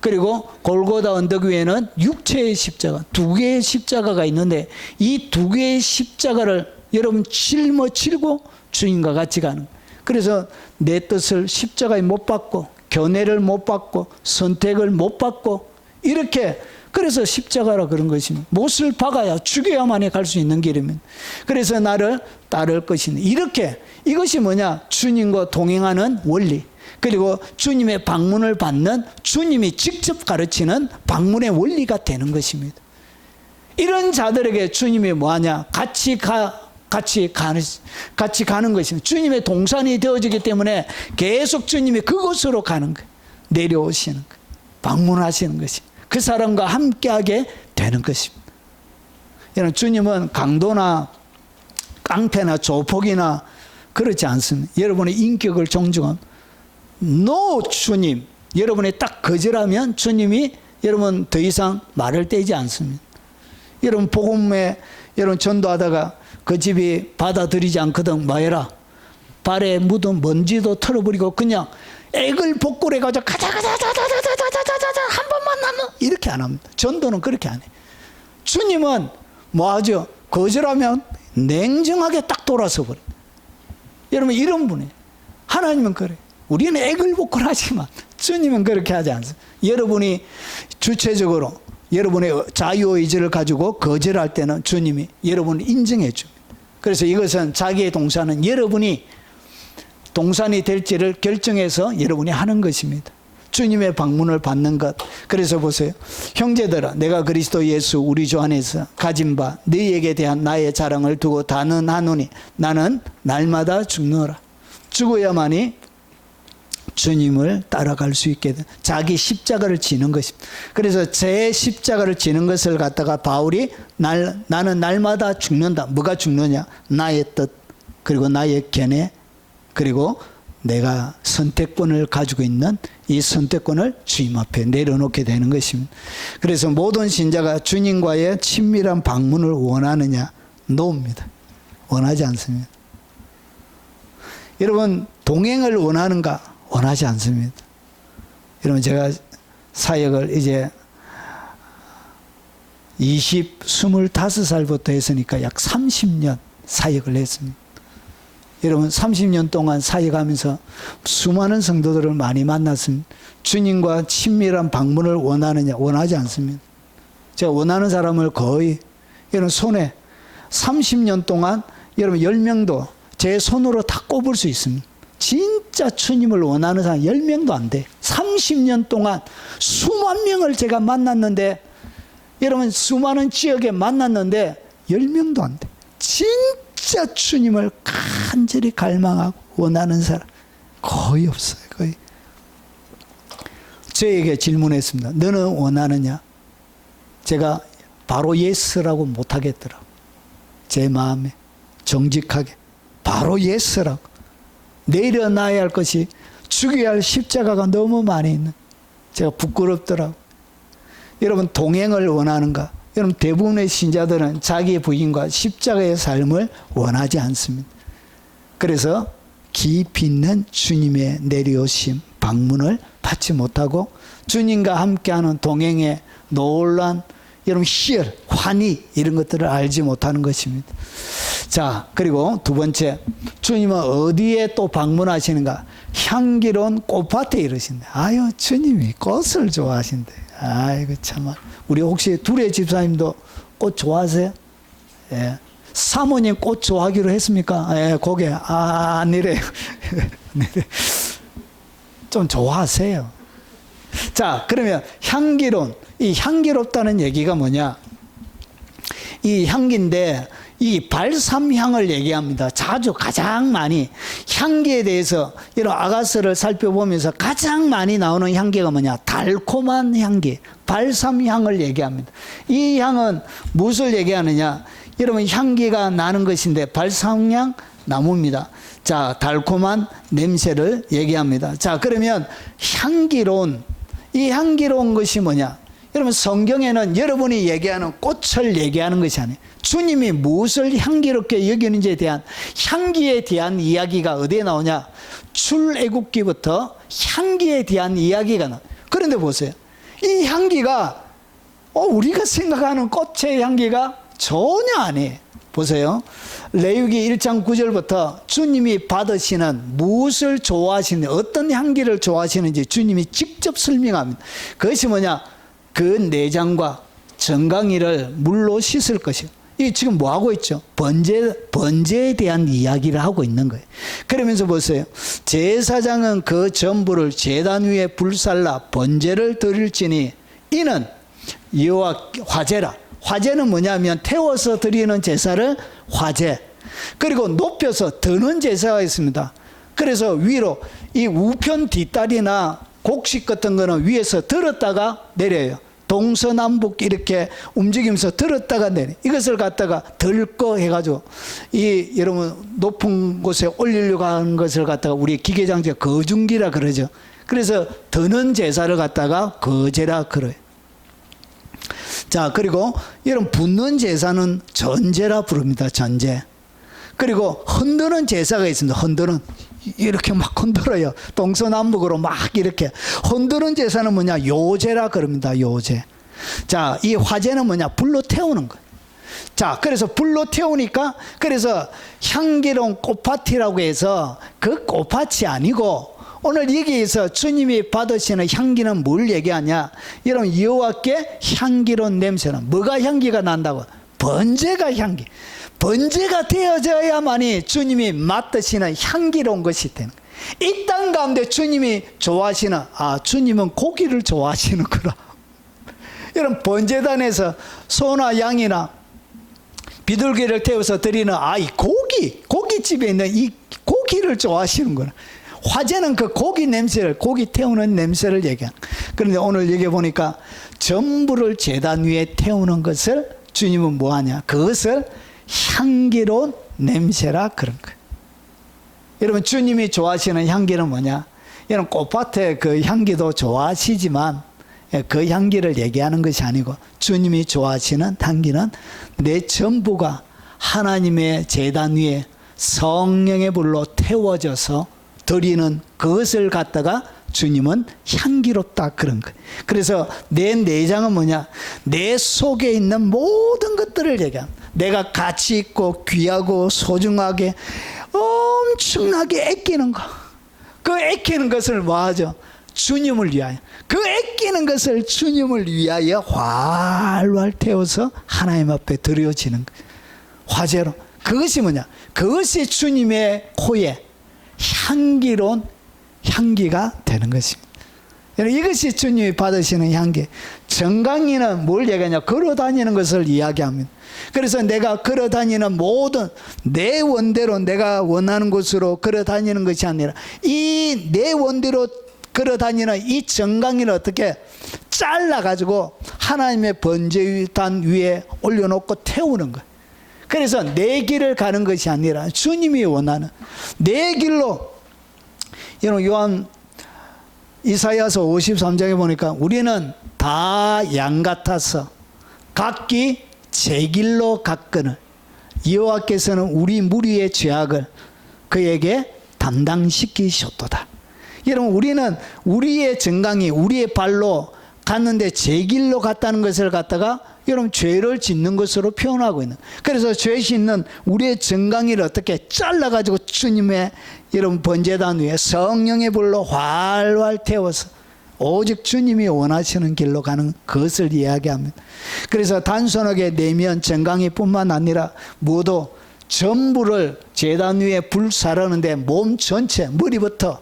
그리고 골고다 언덕 위에는 육체의 십자가 두 개의 십자가가 있는데 이 두 개의 십자가를 여러분 짊어지고 주님과 같이 가는 거예요. 그래서 내 뜻을 십자가에 못 받고 견해를 못 받고 선택을 못 받고 이렇게 그래서 십자가라 그런 것입니다. 못을 박아야 죽여야만이 갈 수 있는 길입니다. 그래서 나를 따를 것이니 이렇게 이것이 뭐냐? 주님과 동행하는 원리 그리고 주님의 방문을 받는 주님이 직접 가르치는 방문의 원리가 되는 것입니다. 이런 자들에게 주님이 뭐하냐? 같이 가는 것입니다. 주님의 동산이 되어지기 때문에 계속 주님이 그곳으로 가는 거예요. 내려오시는 거예요. 방문하시는 것입니다. 그 사람과 함께하게 되는 것입니다. 여러분 주님은 강도나 깡패나 조폭이나 그렇지 않습니다. 여러분의 인격을 존중한 노 주님 여러분이 딱 거절하면 주님이 여러분 더 이상 말을 떼지 않습니다. 여러분 복음에 여러분 전도하다가 그 집이 받아들이지 않거든 뭐 해라? 발에 묻은 먼지도 털어버리고 그냥 액을 복골해가지고 가자 한 번만 남는 이렇게 안 합니다. 전도는 그렇게 안 해. 주님은 뭐 하죠? 거절하면 냉정하게 딱 돌아서 버려. 여러분 이런 분이에요. 하나님은 그래. 우리는 액을 복골하지만 주님은 그렇게 하지 않습니다. 여러분이 주체적으로 여러분의 자유의지를 가지고 거절할 때는 주님이 여러분을 인정해 줍니다. 그래서 이것은 자기의 동산은 여러분이 동산이 될지를 결정해서 여러분이 하는 것입니다. 주님의 방문을 받는 것. 그래서 보세요. 형제들아, 내가 그리스도 예수 우리 주 안에서 가진 바 너희에게 대한 나의 자랑을 두고 단언하노니 나는 날마다 죽노라. 죽어야만이 주님을 따라갈 수 있게 된 자기 십자가를 지는 것입니다. 그래서 제 십자가를 지는 것을 갖다가 바울이 나는 날마다 죽는다. 뭐가 죽느냐? 나의 뜻, 그리고 나의 견해, 그리고 내가 선택권을 가지고 있는 이 선택권을 주님 앞에 내려놓게 되는 것입니다. 그래서 모든 신자가 주님과의 친밀한 방문을 원하느냐? 노입니다. 원하지 않습니다. 여러분 동행을 원하는가? 원하지 않습니다. 여러분 제가 사역을 이제 25살부터 했으니까 약 30년 사역을 했습니다. 여러분 30년 동안 사역하면서 수많은 성도들을 많이 만났습니다. 주님과 친밀한 방문을 원하느냐? 원하지 않습니다. 제가 원하는 사람을 거의 여러분 손에 30년 동안 여러분 10명도 제 손으로 다 꼽을 수 있습니다. 진짜 주님을 원하는 사람 10명도 안 돼. 30년 동안 수만 명을 제가 만났는데 여러분 수많은 지역에 만났는데 10명도 안 돼. 진짜 주님을 간절히 갈망하고 원하는 사람 거의 없어요. 거의. 저에게 질문했습니다. 너는 원하느냐? 제가 바로 예스라고 못하겠더라고. 제 마음에 정직하게 바로 예스라고. 내려놔야 할 것이 죽여야 할 십자가가 너무 많이 있는 제가 부끄럽더라고. 여러분 동행을 원하는가? 여러분 대부분의 신자들은 자기 부인과 십자가의 삶을 원하지 않습니다. 그래서 깊이 있는 주님의 내려오심 방문을 받지 못하고 주님과 함께하는 동행의 놀란 여러분 희열, 환희 이런 것들을 알지 못하는 것입니다. 자, 그리고 두 번째, 주님은 어디에 또 방문하시는가? 향기로운 꽃밭에 이르신다. 아유, 주님이 꽃을 좋아하신대. 아이고 참. 우리 혹시 두레 집사님도 꽃 좋아하세요? 예. 사모님 꽃 좋아하기로 했습니까? 예, 고개 아니래요. 좀 좋아하세요. 자, 그러면 향기로운, 이 향기롭다는 얘기가 뭐냐? 이 향기인데 이 발삼향을 얘기합니다. 자주 가장 많이 향기에 대해서 이런 아가스를 살펴보면서 가장 많이 나오는 향기가 뭐냐? 달콤한 향기, 발삼향을 얘기합니다. 이 향은 무엇을 얘기하느냐? 여러분 향기가 나는 것인데 발삼향 나무입니다. 자, 달콤한 냄새를 얘기합니다. 자, 그러면 향기로운, 이 향기로운 것이 뭐냐? 여러분 성경에는 여러분이 얘기하는 꽃을 얘기하는 것이 아니에요. 주님이 무엇을 향기롭게 여기는지에 대한 향기에 대한 이야기가 어디에 나오냐? 출애굽기부터 향기에 대한 이야기가 나와요. 그런데 보세요. 이 향기가 우리가 생각하는 꽃의 향기가 전혀 아니에요. 보세요. 레위기 1장 9절부터 주님이 받으시는 무엇을 좋아하시는지, 어떤 향기를 좋아하시는지 주님이 직접 설명합니다. 그것이 뭐냐? 그 내장과 정강이를 물로 씻을 것이요. 이 지금 뭐 하고 있죠? 번제에 대한 이야기를 하고 있는 거예요. 그러면서 보세요. 제사장은 그 전부를 제단 위에 불살라 번제를 드릴지니 이는 여호와 화제라. 화제는 뭐냐면 태워서 드리는 제사를 화제. 그리고 높여서 드는 제사가 있습니다. 그래서 위로 이 우편 뒷다리나 곡식 같은 거는 위에서 들었다가 내려요. 동서남북 이렇게 움직이면서 들었다가 내려. 이것을 갖다가 들거 해가지고 이 여러분 높은 곳에 올리려고 하는 것을 갖다가 우리 기계장제 거중기라 그러죠. 그래서 드는 제사를 갖다가 거제라 그래요. 자, 그리고 이런 붓는 제사는 전제라 부릅니다. 전제. 그리고 흔드는 제사가 있습니다. 흔드는. 이렇게 막 흔들어요. 동서남북으로 막 이렇게. 흔드는 제사는 뭐냐? 요제라 그럽니다. 요제. 자, 이 화제는 뭐냐? 불로 태우는 거예요. 자, 그래서 불로 태우니까, 그래서 향기로운 꽃파티라고 해서 그 꽃밭이 아니고, 오늘 여기에서 주님이 받으시는 향기는 뭘 얘기하냐? 여러분, 여호와께 향기로운 냄새는 뭐가 향기가 난다고? 번제가 향기. 번제가 되어져야만이 주님이 맡으시는 향기로운 것이 되는 거예요. 이 땅 가운데 주님이 좋아하시는, 주님은 고기를 좋아하시는구나. 여러분, 번제단에서 소나 양이나 비둘기를 태워서 드리는 이 고깃집에 있는 이 고기를 좋아하시는구나. 화제는 그 고기 냄새를, 고기 태우는 냄새를 얘기하는. 그런데 오늘 여기 보니까 전부를 제단 위에 태우는 것을 주님은 뭐하냐? 그것을 향기로운 냄새라 그런 거예요. 여러분, 주님이 좋아하시는 향기는 뭐냐? 여러분, 꽃밭의 그 향기도 좋아하시지만 그 향기를 얘기하는 것이 아니고, 주님이 좋아하시는 향기는 내 전부가 하나님의 제단 위에 성령의 불로 태워져서 드리는 그것을 갖다가 주님은 향기롭다 그런 거예요. 그래서 내 내장은 뭐냐? 내 속에 있는 모든 것들을 얘기합니다. 내가 가치 있고 귀하고 소중하게 엄청나게 아끼는 거. 그 아끼는 것을 뭐하죠? 주님을 위하여. 그 아끼는 것을 주님을 위하여 활활 태워서 하나님 앞에 드려지는 거예요. 화제로. 그것이 뭐냐? 그것이 주님의 코에 향기로운 향기가 되는 것입니다. 이것이 주님이 받으시는 향기. 정강이는 뭘 얘기하냐? 걸어다니는 것을 이야기합니다. 그래서 내가 걸어다니는 모든 내 원대로 내가 원하는 곳으로 걸어다니는 것이 아니라 이 내 원대로 걸어다니는 이 정강이를 어떻게 잘라가지고 하나님의 번제단 위에 올려놓고 태우는 거예요. 그래서 내 길을 가는 것이 아니라 주님이 원하는 내 길로. 여러분, 요한 이사야서 53장에 보니까 우리는 다 양 같아서 각기 제 길로 갔거늘 여호와께서는 우리 무리의 죄악을 그에게 담당시키셨도다. 여러분, 우리는 우리의 정강이 우리의 발로 갔는데 제 길로 갔다는 것을 갖다가 여러분 죄를 짓는 것으로 표현하고 있는. 그래서 죄 짓는 우리의 정강이를 어떻게 잘라가지고 주님의 여러분 번제단 위에 성령의 불로 활활 태워서 오직 주님이 원하시는 길로 가는 그것을 이야기합니다. 그래서 단순하게 내면 정강이 뿐만 아니라 모두 전부를 제단 위에 불사르는데 몸 전체 머리부터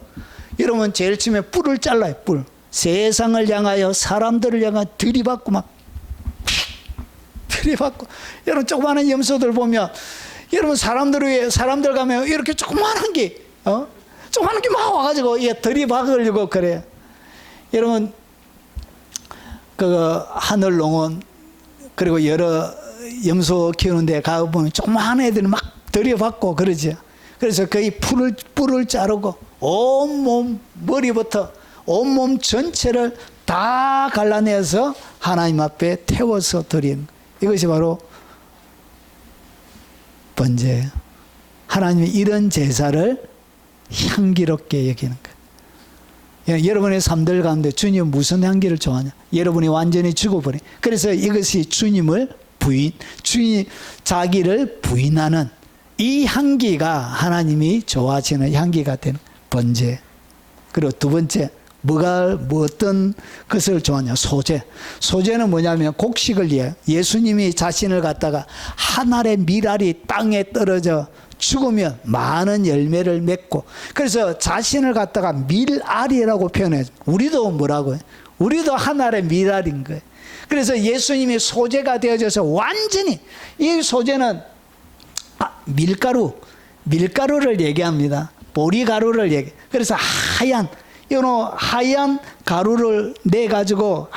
여러분 제일 처음에 뿔을 잘라요. 뿔. 세상을 향하여 사람들을 향하여 들이받고 막 들이받고. 여러분 조그마한 염소들 보면 여러분 사람들 가면 이렇게 조그마한 게 조그마한 게 막 와가지고 들이박으려고 그래요. 여러분 그 하늘농원 그리고 여러 염소 키우는 데 가보면 조그마한 애들이 막 들이받고 그러죠. 그래서 거의 뿔을 자르고 온몸 머리부터 온몸 전체를 다 갈라내서 하나님 앞에 태워서 드리는 이것이 바로 번제예요. 하나님이 이런 제사를 향기롭게 여기는 거예요. 여러분의 삶들 가운데 주님은 무슨 향기를 좋아하냐? 여러분이 완전히 죽어버린. 그래서 이것이 주님이 자기를 부인하는 이 향기가 하나님이 좋아하시는 향기가 되는 번제. 그리고 두 번째 어떤 것을 좋아하냐? 소제. 소제는 뭐냐면 곡식을 위해 예수님이 자신을 갖다가 한 알의 밀알이 땅에 떨어져 죽으면 많은 열매를 맺고 그래서 자신을 갖다가 밀알이라고 표현해요. 우리도 뭐라고요? 우리도 한 알의 밀알인 거예요. 그래서 예수님이 소제가 되어져서 완전히 이 소제는 밀가루를 얘기합니다. 보리가루를 얘기. 그래서 하얀 가루를 내 가지고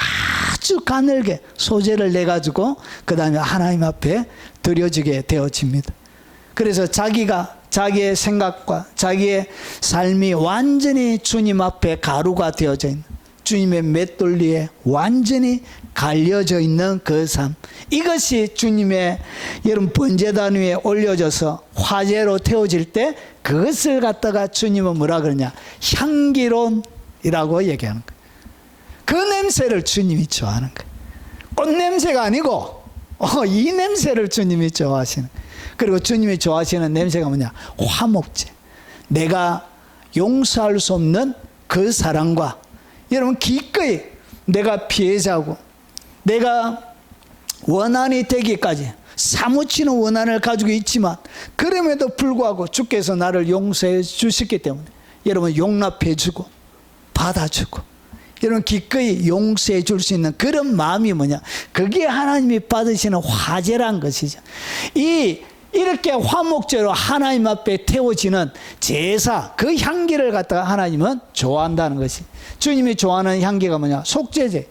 아주 가늘게 소재를 내 가지고 그 다음에 하나님 앞에 드려지게 되어집니다. 그래서 자기의 생각과 자기의 삶이 완전히 주님 앞에 가루가 되어져 있는 주님의 맷돌리에 완전히 갈려져 있는 그 삶, 이것이 주님의 여러분 번제단 위에 올려져서 화제로 태워질 때 그것을 갖다가 주님은 뭐라 그러냐, 향기론이라고 얘기하는 거예요. 그 냄새를 주님이 좋아하는 거예요. 꽃 냄새가 아니고 이 냄새를 주님이 좋아하시는 거예요. 그리고 주님이 좋아하시는 냄새가 뭐냐, 화목제. 내가 용서할 수 없는 그 사랑과 여러분 기꺼이 내가 피해자고 내가 원한이 되기까지 사무치는 원한을 가지고 있지만 그럼에도 불구하고 주께서 나를 용서해 주셨기 때문에 여러분 용납해 주고 받아주고 여러분 기꺼이 용서해 줄 수 있는 그런 마음이 뭐냐, 그게 하나님이 받으시는 화제란 것이죠. 이렇게 화목제로 하나님 앞에 태워지는 제사, 그 향기를 갖다가 하나님은 좋아한다는 것이, 주님이 좋아하는 향기가 뭐냐, 속죄제,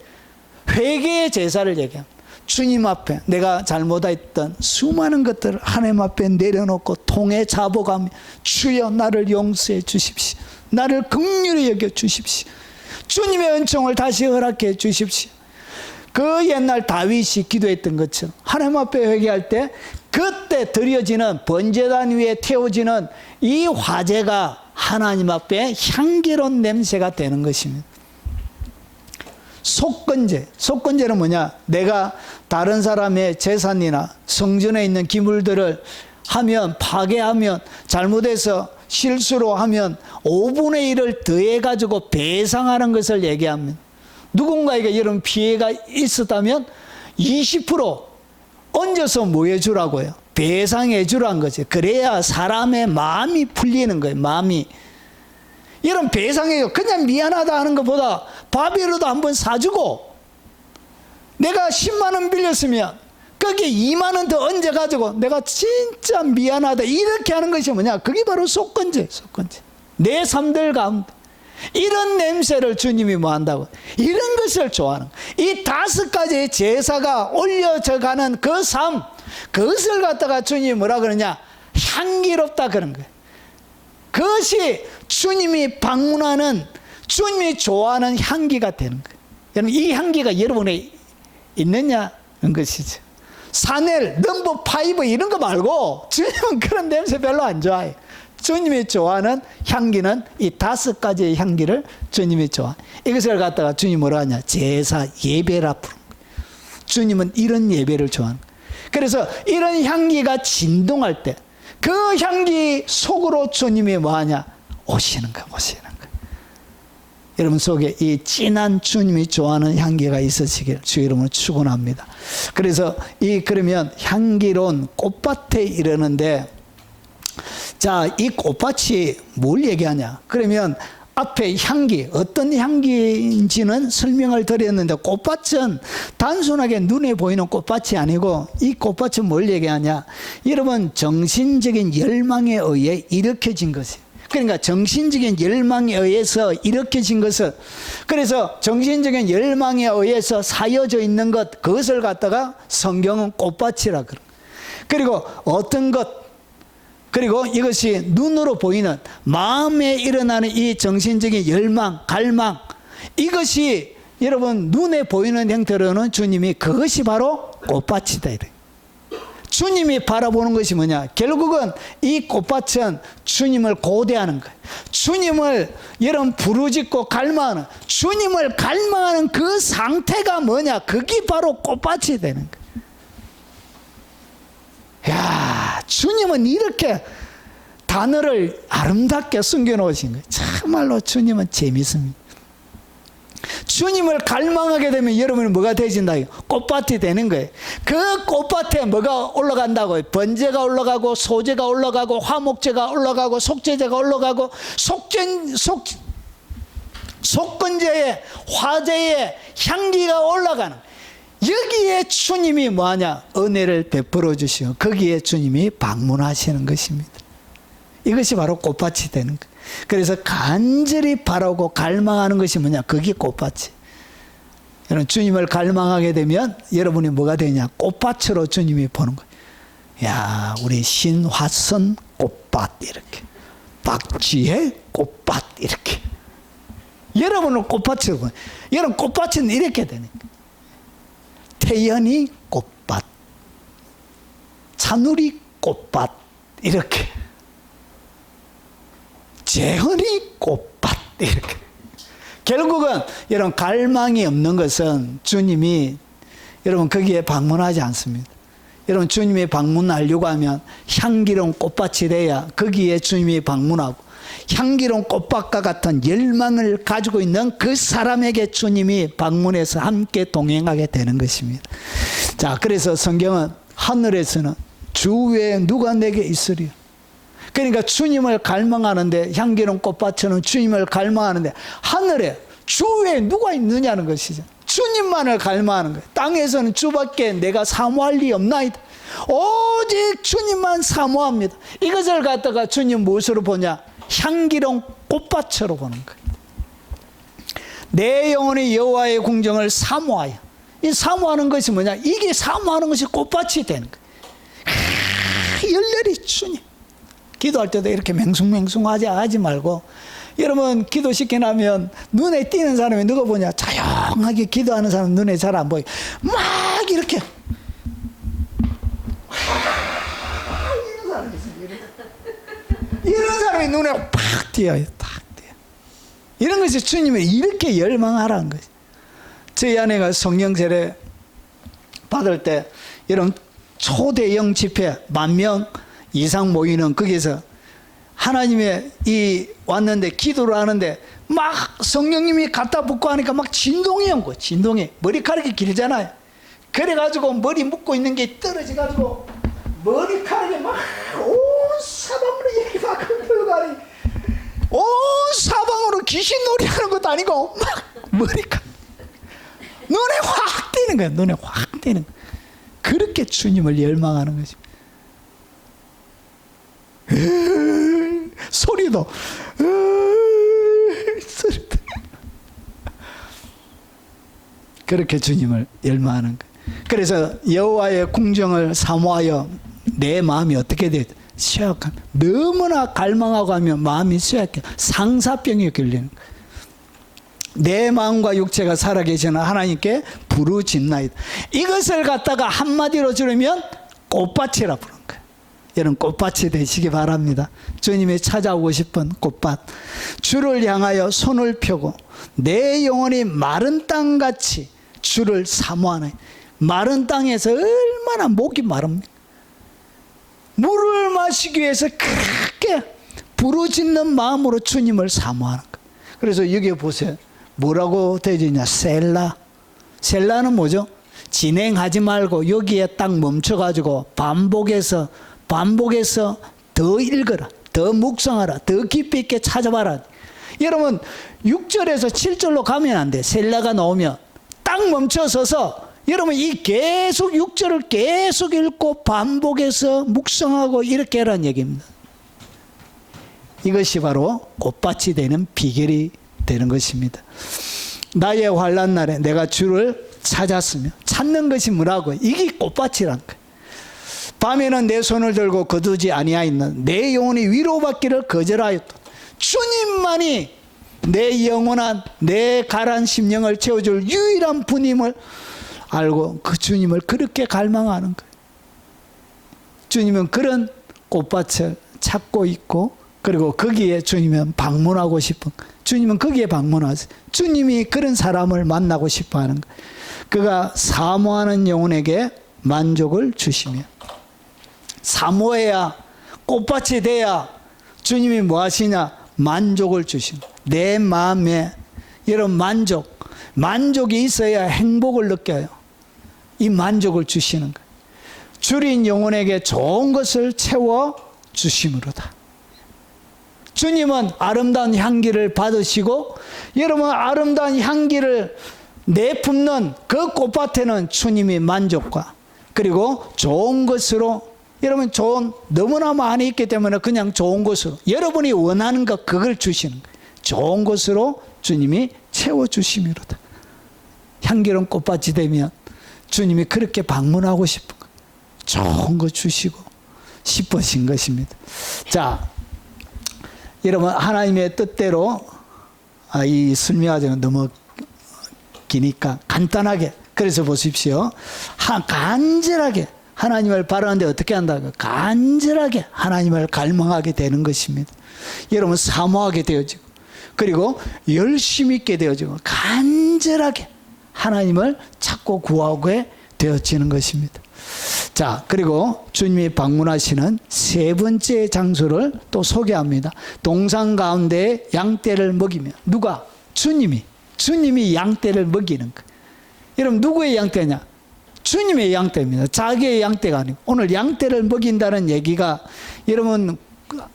회개의 제사를 얘기합니다. 주님 앞에 내가 잘못했던 수많은 것들을 하나님 앞에 내려놓고 통에 잡아가며 주여 나를 용서해 주십시오, 나를 긍휼히 여겨 주십시오, 주님의 은총을 다시 허락해 주십시오. 그 옛날 다윗이 기도했던 것처럼 하나님 앞에 회개할 때 그때 드려지는 번제단 위에 태워지는 이 화제가 하나님 앞에 향기로운 냄새가 되는 것입니다. 속건제는 뭐냐, 내가 다른 사람의 재산이나 성전에 있는 기물들을 하면, 파괴하면, 잘못해서 실수로 하면 5분의 1을 더해가지고 배상하는 것을 얘기합니다. 누군가에게 이런 피해가 있었다면 20% 얹어서 뭐 해주라고요? 배상해 주라는 거지. 그래야 사람의 마음이 풀리는 거예요. 마음이. 이런 배상해요. 그냥 미안하다 하는 것보다 밥이라도 한번 사주고, 내가 10만 원 빌렸으면 거기에 2만 원 더 얹어가지고 내가 진짜 미안하다 이렇게 하는 것이 뭐냐, 그게 바로 속건제. 내 삶들 가운데 이런 냄새를 주님이 뭐 한다고, 이런 것을 좋아하는 거예요. 이 5가지의 제사가 올려져 가는 그 삶, 그것을 갖다가 주님이 뭐라 그러냐, 향기롭다 그런 거예요. 그것이 주님이 방문하는, 주님이 좋아하는 향기가 되는 거예요. 여러분, 이 향기가 여러분에 있느냐는 것이죠. 사넬, 넘버 5 이런 거 말고 주님은 그런 냄새 별로 안 좋아해요. 주님이 좋아하는 향기는 이 5가지의 향기를 주님이 좋아해요. 이것을 갖다가 주님이 뭐라 하냐, 제사, 예배라 부르는 거예요. 주님은 이런 예배를 좋아하는 거예요. 그래서 이런 향기가 진동할 때 그 향기 속으로 주님이 뭐 하냐, 오시는 거예요. 여러분 속에 이 진한 주님이 좋아하는 향기가 있으시길 주 이름으로 축원합니다. 그래서 그러면 향기로운 꽃밭에 이르는데, 자, 이 꽃밭이 뭘 얘기하냐? 그러면 앞에 향기, 어떤 향기인지는 설명을 드렸는데, 꽃밭은 단순하게 눈에 보이는 꽃밭이 아니고, 이 꽃밭은 뭘 얘기하냐? 여러분, 정신적인 열망에 의해 일으켜진 것이에요. 그러니까 정신적인 열망에 의해서 일으켜진 것은, 그래서 정신적인 열망에 의해서 사여져 있는 것, 그것을 갖다가 성경은 꽃밭이라 그래요. 그리고 어떤 것, 그리고 이것이 눈으로 보이는 마음에 일어나는 이 정신적인 열망, 갈망, 이것이 여러분 눈에 보이는 형태로는 주님이 그것이 바로 꽃밭이다 이래요. 주님이 바라보는 것이 뭐냐, 결국은 이 꽃밭은 주님을 고대하는 거예요. 주님을 여러분 부르짖고 갈망하는, 주님을 갈망하는 그 상태가 뭐냐, 그게 바로 꽃밭이 되는 거예요. 야, 주님은 이렇게 단어를 아름답게 숨겨놓으신 거예요. 정말로 주님은 재밌습니다. 주님을 갈망하게 되면 여러분은 뭐가 되진다? 꽃밭이 되는 거예요. 그 꽃밭에 뭐가 올라간다고요? 번제가 올라가고, 소제가 올라가고, 화목제가 올라가고, 속죄제가 올라가고, 속건제에, 화제에 향기가 올라가는, 여기에 주님이 뭐하냐, 은혜를 베풀어 주시고 거기에 주님이 방문하시는 것입니다. 이것이 바로 꽃밭이 되는 거예요. 그래서 간절히 바라고 갈망하는 것이 뭐냐, 그게 꽃밭이. 여러분, 주님을 갈망하게 되면 여러분이 뭐가 되냐, 꽃밭으로 주님이 보는 거예요. 야, 우리 신화선 꽃밭 이렇게, 박쥐의 꽃밭 이렇게, 여러분은 꽃밭으로 보내. 여러분 꽃밭은 이렇게 되니까. 태연이 꽃밭, 찬우리 꽃밭, 이렇게. 재헌이 꽃밭, 이렇게. 결국은 여러분 갈망이 없는 것은 주님이 여러분 거기에 방문하지 않습니다. 여러분 주님이 방문하려고 하면 향기로운 꽃밭이 돼야 거기에 주님이 방문하고, 향기로운 꽃밭과 같은 열망을 가지고 있는 그 사람에게 주님이 방문해서 함께 동행하게 되는 것입니다. 자, 그래서 성경은 하늘에서는 주 외에 누가 내게 있으리요. 그러니까 주님을 갈망하는데, 향기로운 꽃밭처럼 주님을 갈망하는데 하늘에 주 외에 누가 있느냐는 것이죠. 주님만을 갈망하는 거예요. 땅에서는 주밖에 내가 사모할 리 없나이다. 오직 주님만 사모합니다. 이것을 갖다가 주님 무엇으로 보냐? 향기로운 꽃밭으로 보는 거예요. 내 영혼이 여호와의 궁정을 사모하여. 이 사모하는 것이 뭐냐? 이게 사모하는 것이 꽃밭이 되는 거예요. 열렬히 주님. 기도할 때도 이렇게 맹숭맹숭하지 말고, 여러분 기도시켜 나면 눈에 띄는 사람이 누가 보냐? 조용하게 기도하는 사람 눈에 잘 안 보여. 막 이렇게 이런 사람이 눈에 팍 띄어요. 탁 띄어. 이런 것이 주님을 이렇게 열망하라는 거지. 저희 아내가 성령 세례 받을 때 이런 초대형 집회 10,000명 이상 모이는 거기서 하나님의 왔는데 기도를 하는데 막 성령님이 갖다 붓고 하니까 막 진동이 온 거예요. 진동이. 머리카락이 길잖아요. 그래가지고 머리 묶고 있는 게 떨어져가지고 머리카락이 막 온 사방으로 이렇게 막 흘러가니, 온 사방으로 귀신놀이 하는 것도 아니고 막 머리카락 눈에 확 띄는 거예요. 눈에 확 띄는 거예요. 그렇게 주님을 열망하는 것입니다. 소리도 그렇게 주님을 열망하는 거예요. 그래서 여호와의 궁정을 사모하여 내 마음이 어떻게 돼? 쇠약함. 너무나 갈망하고 하면 마음이 쇠약해. 상사병이 걸리는 거예요. 내 마음과 육체가 살아계시는 하나님께 부르짖나이다. 이것을 갖다가 한마디로 줄이면 꽃밭이라 부르는 거예요. 여러분 꽃밭이 되시기 바랍니다. 주님이 찾아오고 싶은 꽃밭. 주를 향하여 손을 펴고 내 영혼이 마른 땅같이 주를 사모하네. 마른 땅에서 얼마나 목이 마릅니까? 물을 마시기 위해서 그렇게 부르짖는 마음으로 주님을 사모하는 거예요. 그래서 여기 보세요. 뭐라고 되어 있냐? 셀라. 셀라는 뭐죠? 진행하지 말고 여기에 딱 멈춰가지고 반복해서 더 읽어라, 더 묵상하라, 더 깊이 있게 찾아봐라. 여러분 6절에서 7절로 가면 안 돼. 셀라가 나오면 딱 멈춰서서 여러분 이 계속 6절을 계속 읽고 반복해서 묵상하고 이렇게 하라는 얘기입니다. 이것이 바로 꽃밭이 되는 비결이 되는 것입니다. 나의 환난 날에 내가 주를 찾았으며, 찾는 것이 뭐라고? 이게 꽃밭이라는 거예요. 밤에는 내 손을 들고 거두지 아니하였는 내 영혼이 위로받기를 거절하였다. 주님만이 내 영원한 내 가란 심령을 채워줄 유일한 분임을 알고 그 주님을 그렇게 갈망하는 거예요. 주님은 그런 꽃밭을 찾고 있고, 그리고 거기에 주님은 방문하고 싶은 거예요. 주님은 거기에 방문하세요. 주님이 그런 사람을 만나고 싶어 하는 거예요. 그가 사모하는 영혼에게 만족을 주시며, 사모해야 꽃밭이 돼야 주님이 뭐 하시냐? 만족을 주시는 거예요. 내 마음에 이런 만족이 있어야 행복을 느껴요. 이 만족을 주시는 거예요. 줄인 영혼에게 좋은 것을 채워 주심으로다. 주님은 아름다운 향기를 받으시고, 여러분 아름다운 향기를 내뿜는 그 꽃밭에는 주님이 만족과, 그리고 좋은 것으로, 여러분 너무나 많이 있기 때문에 그냥 좋은 것으로 여러분이 원하는 것 그걸 주시는 거예요. 좋은 것으로 주님이 채워주심이로다. 향기로운 꽃밭이 되면 주님이 그렇게 방문하고 싶은 거예요. 좋은 거 주시고 싶으신 것입니다. 자, 여러분 하나님의 뜻대로 이 설명하자가 너무 기니까 간단하게. 그래서 보십시오. 간절하게 하나님을 바라는데 어떻게 한다고? 간절하게 하나님을 갈망하게 되는 것입니다. 여러분 사모하게 되어지고 그리고 열심히 있게 되어지고 간절하게 하나님을 찾고 구하게 되어지는 것입니다. 자, 그리고 주님이 방문하시는 세 번째 장소를 또 소개합니다. 동산 가운데 양떼를 먹이며. 누가? 주님이 양떼를 먹이는 거. 여러분 누구의 양떼냐? 주님의 양떼입니다. 자기의 양떼가 아니고. 오늘 양떼를 먹인다는 얘기가 여러분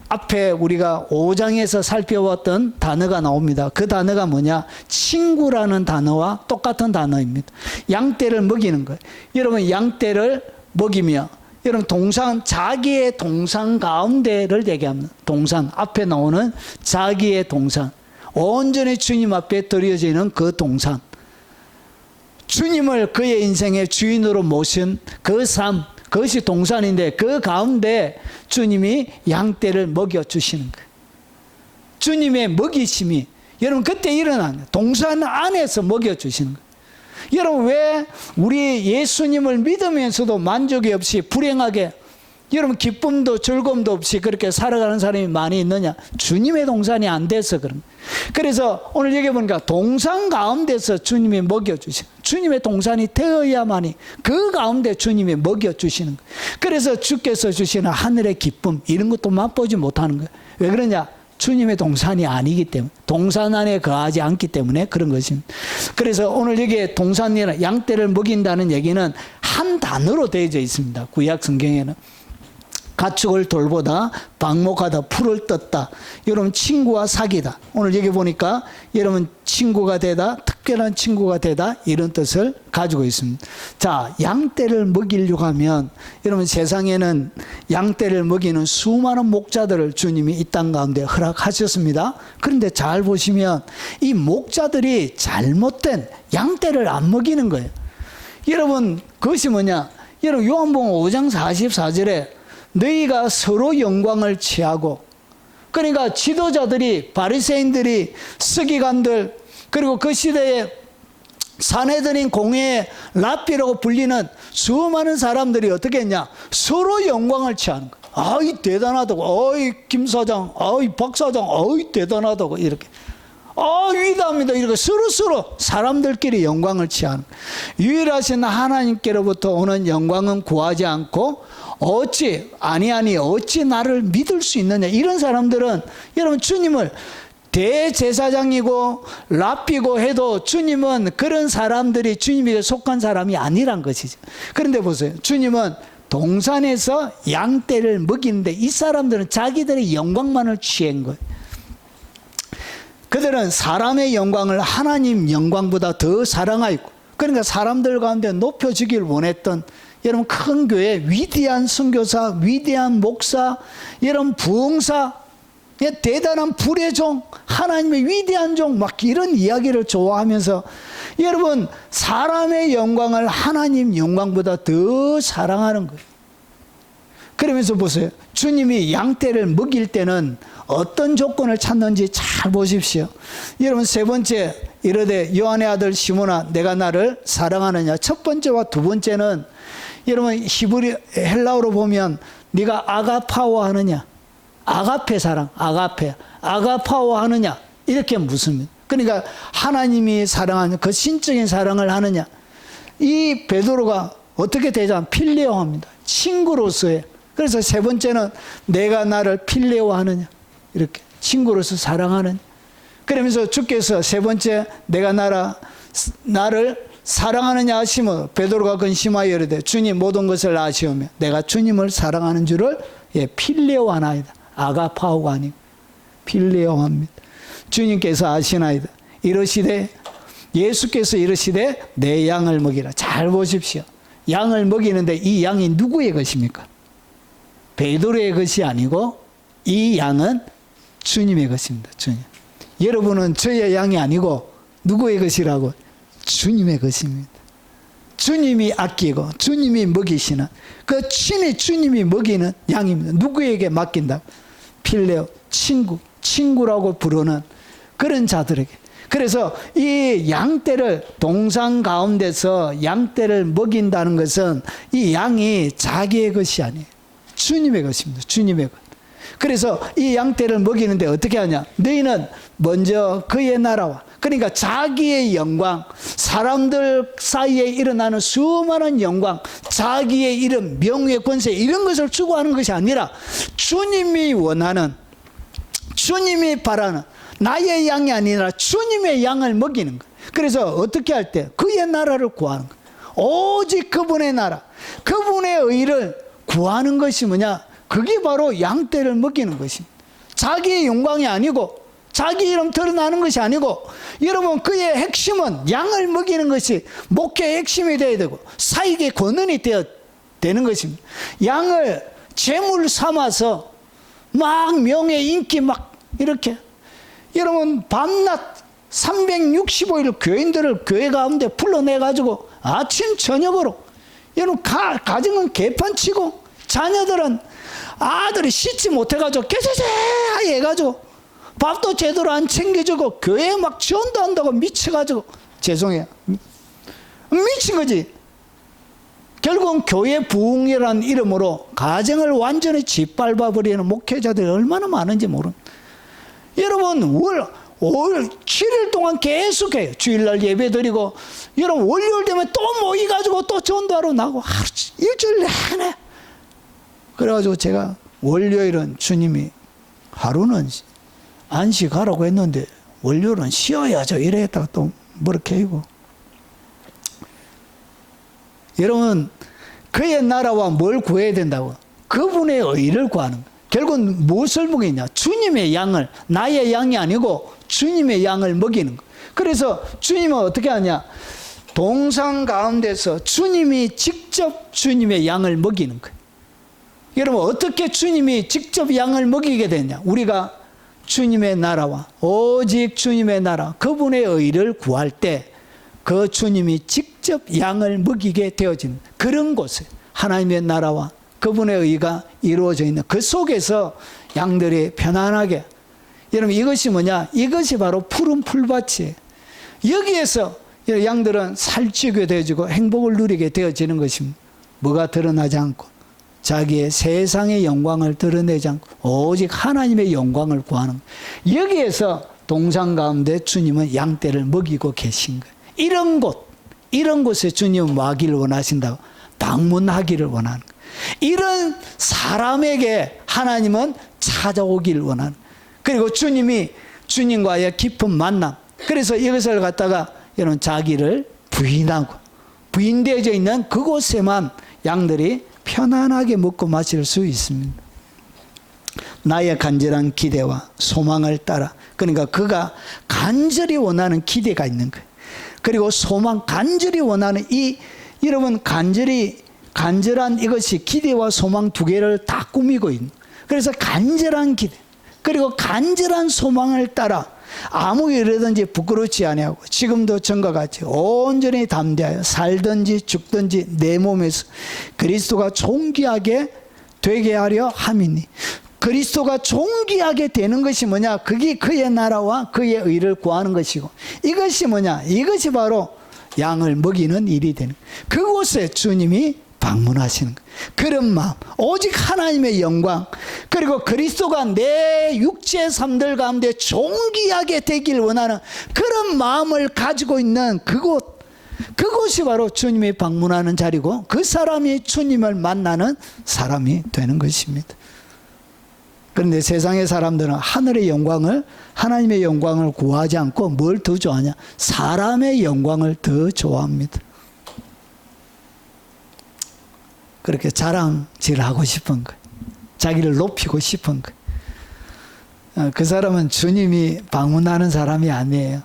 앞에 우리가 5장에서 살펴봤던 단어가 나옵니다. 그 단어가 뭐냐? 친구라는 단어와 똑같은 단어입니다. 양떼를 먹이는 거예요. 여러분 양떼를 먹이며 여러분 자기의 동산 가운데를 얘기합니다. 동산 앞에 나오는 자기의 동산, 온전히 주님 앞에 드려지는 그 동산, 주님을 그의 인생의 주인으로 모신 그 삶, 그것이 동산인데 그 가운데 주님이 양떼를 먹여주시는 거예요. 주님의 먹이심이 여러분 그때 일어나는 동산 안에서 먹여주시는 거예요. 여러분 왜 우리 예수님을 믿으면서도 만족이 없이 불행하게 여러분 기쁨도 즐거움도 없이 그렇게 살아가는 사람이 많이 있느냐? 주님의 동산이 안 돼서 그런 거예요. 그래서 오늘 얘기해 보니까 동산 가운데서 주님이 먹여주시는 거예요. 주님의 동산이 되어야만이 그 가운데 주님이 먹여주시는 거예요. 그래서 주께서 주시는 하늘의 기쁨 이런 것도 맛보지 못하는 거예요. 왜 그러냐? 주님의 동산이 아니기 때문에, 동산 안에 거하지 않기 때문에 그런 것입니다. 그래서 오늘 여기에 동산이나 양떼를 먹인다는 얘기는 한 단어로 되어져 있습니다. 구약 성경에는. 가축을 돌보다 방목하다 풀을 떴다. 여러분 친구와 사귀다. 오늘 여기 보니까 여러분 친구가 되다, 특별한 친구가 되다 이런 뜻을 가지고 있습니다. 자, 양떼를 먹이려고 하면 여러분 세상에는 양떼를 먹이는 수많은 목자들을 주님이 이 땅 가운데 허락하셨습니다. 그런데 잘 보시면 이 목자들이 잘못된 양떼를 안 먹이는 거예요. 여러분 그것이 뭐냐? 여러분 요한복음 5장 44절에 너희가 서로 영광을 취하고, 그러니까 지도자들이, 바리새인들이, 서기관들, 그리고 그 시대에 산헤드린 공회의 랍비라고 불리는 수많은 사람들이 어떻게 했냐? 서로 영광을 취하는 거예요. 아이 대단하다고, 어이 김 사장, 어이 박 사장, 어이 대단하다고 이렇게. 위대합니다. 이렇게 서로 사람들끼리 영광을 취하는 거예요. 유일하신 하나님께로부터 오는 영광은 구하지 않고 어찌 나를 믿을 수 있느냐. 이런 사람들은 여러분 주님을 대제사장이고 랍비고 해도 주님은 그런 사람들이 주님에게 속한 사람이 아니란 것이죠. 그런데 보세요. 주님은 동산에서 양떼를 먹이는데 이 사람들은 자기들의 영광만을 취한 거예요. 그들은 사람의 영광을 하나님 영광보다 더 사랑하였고, 그러니까 사람들 가운데 높여지길 원했던 여러분 큰 교회, 위대한 선교사, 위대한 목사, 여러분 부흥사, 대단한 불의 종, 하나님의 위대한 종, 막 이런 이야기를 좋아하면서 여러분 사람의 영광을 하나님 영광보다 더 사랑하는 거예요. 그러면서 보세요. 주님이 양떼를 먹일 때는 어떤 조건을 찾는지 잘 보십시오. 여러분 세 번째 이르되 요한의 아들 시몬아 내가 나를 사랑하느냐. 첫 번째와 두 번째는 여러분 히브리 헬라어로 보면 네가 아가파오 하느냐, 아가페 사랑, 아가파오 하느냐 이렇게 묻습니다. 그러니까 하나님이 사랑하는 그 신적인 사랑을 하느냐. 이 베드로가 어떻게 되자 필레오 합니다. 친구로서의. 그래서 세 번째는 내가 나를 필레오 하느냐, 이렇게 친구로서 사랑하느냐. 그러면서 주께서 세 번째 내가 나를 사랑하느냐 하시면 베드로가 근심하여 이르되 주님 모든 것을 아시오며 내가 주님을 사랑하는 줄을 필레오 하나이다. 아가파오가 아니고 필레오 합니다. 주님께서 아시나이다. 이러시되 예수께서 이러시되 내 양을 먹이라. 잘 보십시오. 양을 먹이는데 이 양이 누구의 것입니까? 베드로의 것이 아니고 이 양은 주님의 것입니다. 주님. 여러분은 저의 양이 아니고 누구의 것이라고? 주님의 것입니다. 주님이 아끼고 주님이 먹이시는 그 친히 주님이 먹이는 양입니다. 누구에게 맡긴다? 필레오, 친구라고 부르는 그런 자들에게. 그래서 이 양떼를 동상 가운데서 양떼를 먹인다는 것은 이 양이 자기의 것이 아니에요. 주님의 것입니다. 주님의 것. 그래서 이 양떼를 먹이는데 어떻게 하냐? 너희는 먼저 그의 나라와, 그러니까 자기의 영광, 사람들 사이에 일어나는 수많은 영광, 자기의 이름, 명예, 권세 이런 것을 추구하는 것이 아니라 주님이 원하는, 주님이 바라는 나의 양이 아니라 주님의 양을 먹이는 거예요. 그래서 어떻게 할 때? 그의 나라를 구하는 거예요. 오직 그분의 나라, 그분의 의를 구하는 것이 뭐냐? 그게 바로 양떼를 먹이는 것입니다. 자기의 영광이 아니고 자기 이름 드러나는 것이 아니고, 여러분 그의 핵심은 양을 먹이는 것이 목회의 핵심이 되어야 되고 사익의 권원이 되는 것입니다. 양을 재물 삼아서 막 명예, 인기 막 이렇게, 여러분 밤낮 365일 교인들을 교회 가운데 불러내가지고 아침 저녁으로, 여러분 가정은 개판치고 자녀들은 아들이 씻지 못해가지고 깨세세 해가지고 밥도 제대로 안 챙겨주고 교회에 막 지원도 한다고 미쳐가지고, 죄송해요, 미친 거지. 결국은 교회 부흥이라는 이름으로 가정을 완전히 짓밟아버리는 목회자들이 얼마나 많은지 모르는. 여러분 월 7일 동안 계속해요. 주일날 예배 드리고, 여러분 월요일 되면 또 모이가지고 또 전도하러 나고 하루 일주일 내내. 그래가지고 제가 월요일은 주님이 하루는 안식하라고 했는데 월요일은 쉬어야죠 이랬다가 또 뭐렇게 하고. 여러분 그의 나라와 뭘 구해야 된다고? 그분의 의를 구하는 거예요. 결국은 무엇을 먹이냐? 주님의 양을, 나의 양이 아니고 주님의 양을 먹이는 거예요. 그래서 주님은 어떻게 하냐? 동상 가운데서 주님이 직접 주님의 양을 먹이는 거예요. 여러분 어떻게 주님이 직접 양을 먹이게 되냐? 우리가 주님의 나라와 오직 주님의 나라, 그분의 의를 구할 때 그 주님이 직접 양을 먹이게 되어지는 그런 곳에 하나님의 나라와 그분의 의가 이루어져 있는 그 속에서 양들이 편안하게, 여러분 이것이 뭐냐? 이것이 바로 푸른 풀밭이에요. 여기에서 양들은 살찌게 되어지고 행복을 누리게 되어지는 것입니다. 뭐가 드러나지 않고 자기의 세상의 영광을 드러내지 않고 오직 하나님의 영광을 구하는 거예요. 여기에서 동상 가운데 주님은 양떼를 먹이고 계신 거예요. 이런 곳, 이런 곳에 주님은 와기를 원하신다고, 방문하기를 원하는 거예요. 이런 사람에게 하나님은 찾아오기를 원하는 거예요. 그리고 주님이 주님과의 깊은 만남, 그래서 이것을 갖다가 여러분 자기를 부인하고 부인되어져 있는 그곳에만 양들이 편안하게 먹고 마실 수 있습니다. 나의 간절한 기대와 소망을 따라, 그러니까 그가 간절히 원하는 기대가 있는 거예요. 그리고 소망, 간절히 원하는 여러분 간절한 이것이 기대와 소망 두 개를 다 꾸미고 있는. 그래서 간절한 기대, 그리고 간절한 소망을 따라 아무 일이든지 부끄럽지 아니하고 지금도 전과 같이 온전히 담대하여 살든지 죽든지 내 몸에서 그리스도가 존귀하게 되게 하려 함이니. 그리스도가 존귀하게 되는 것이 뭐냐? 그게 그의 나라와 그의 의를 구하는 것이고, 이것이 뭐냐? 이것이 바로 양을 먹이는 일이 되는, 그곳에 주님이 방문하시는 거예요. 그런 마음, 오직 하나님의 영광, 그리고 그리스도가 내 육체의 삶들 가운데 존귀하게 되길 원하는 그런 마음을 가지고 있는 그곳, 그곳이 바로 주님이 방문하는 자리고, 그 사람이 주님을 만나는 사람이 되는 것입니다. 그런데 세상의 사람들은 하늘의 영광을, 하나님의 영광을 구하지 않고 뭘 더 좋아하냐? 사람의 영광을 더 좋아합니다. 그렇게 자랑질하고 싶은 거예요. 자기를 높이고 싶은 거예요. 그 사람은 주님이 방문하는 사람이 아니에요.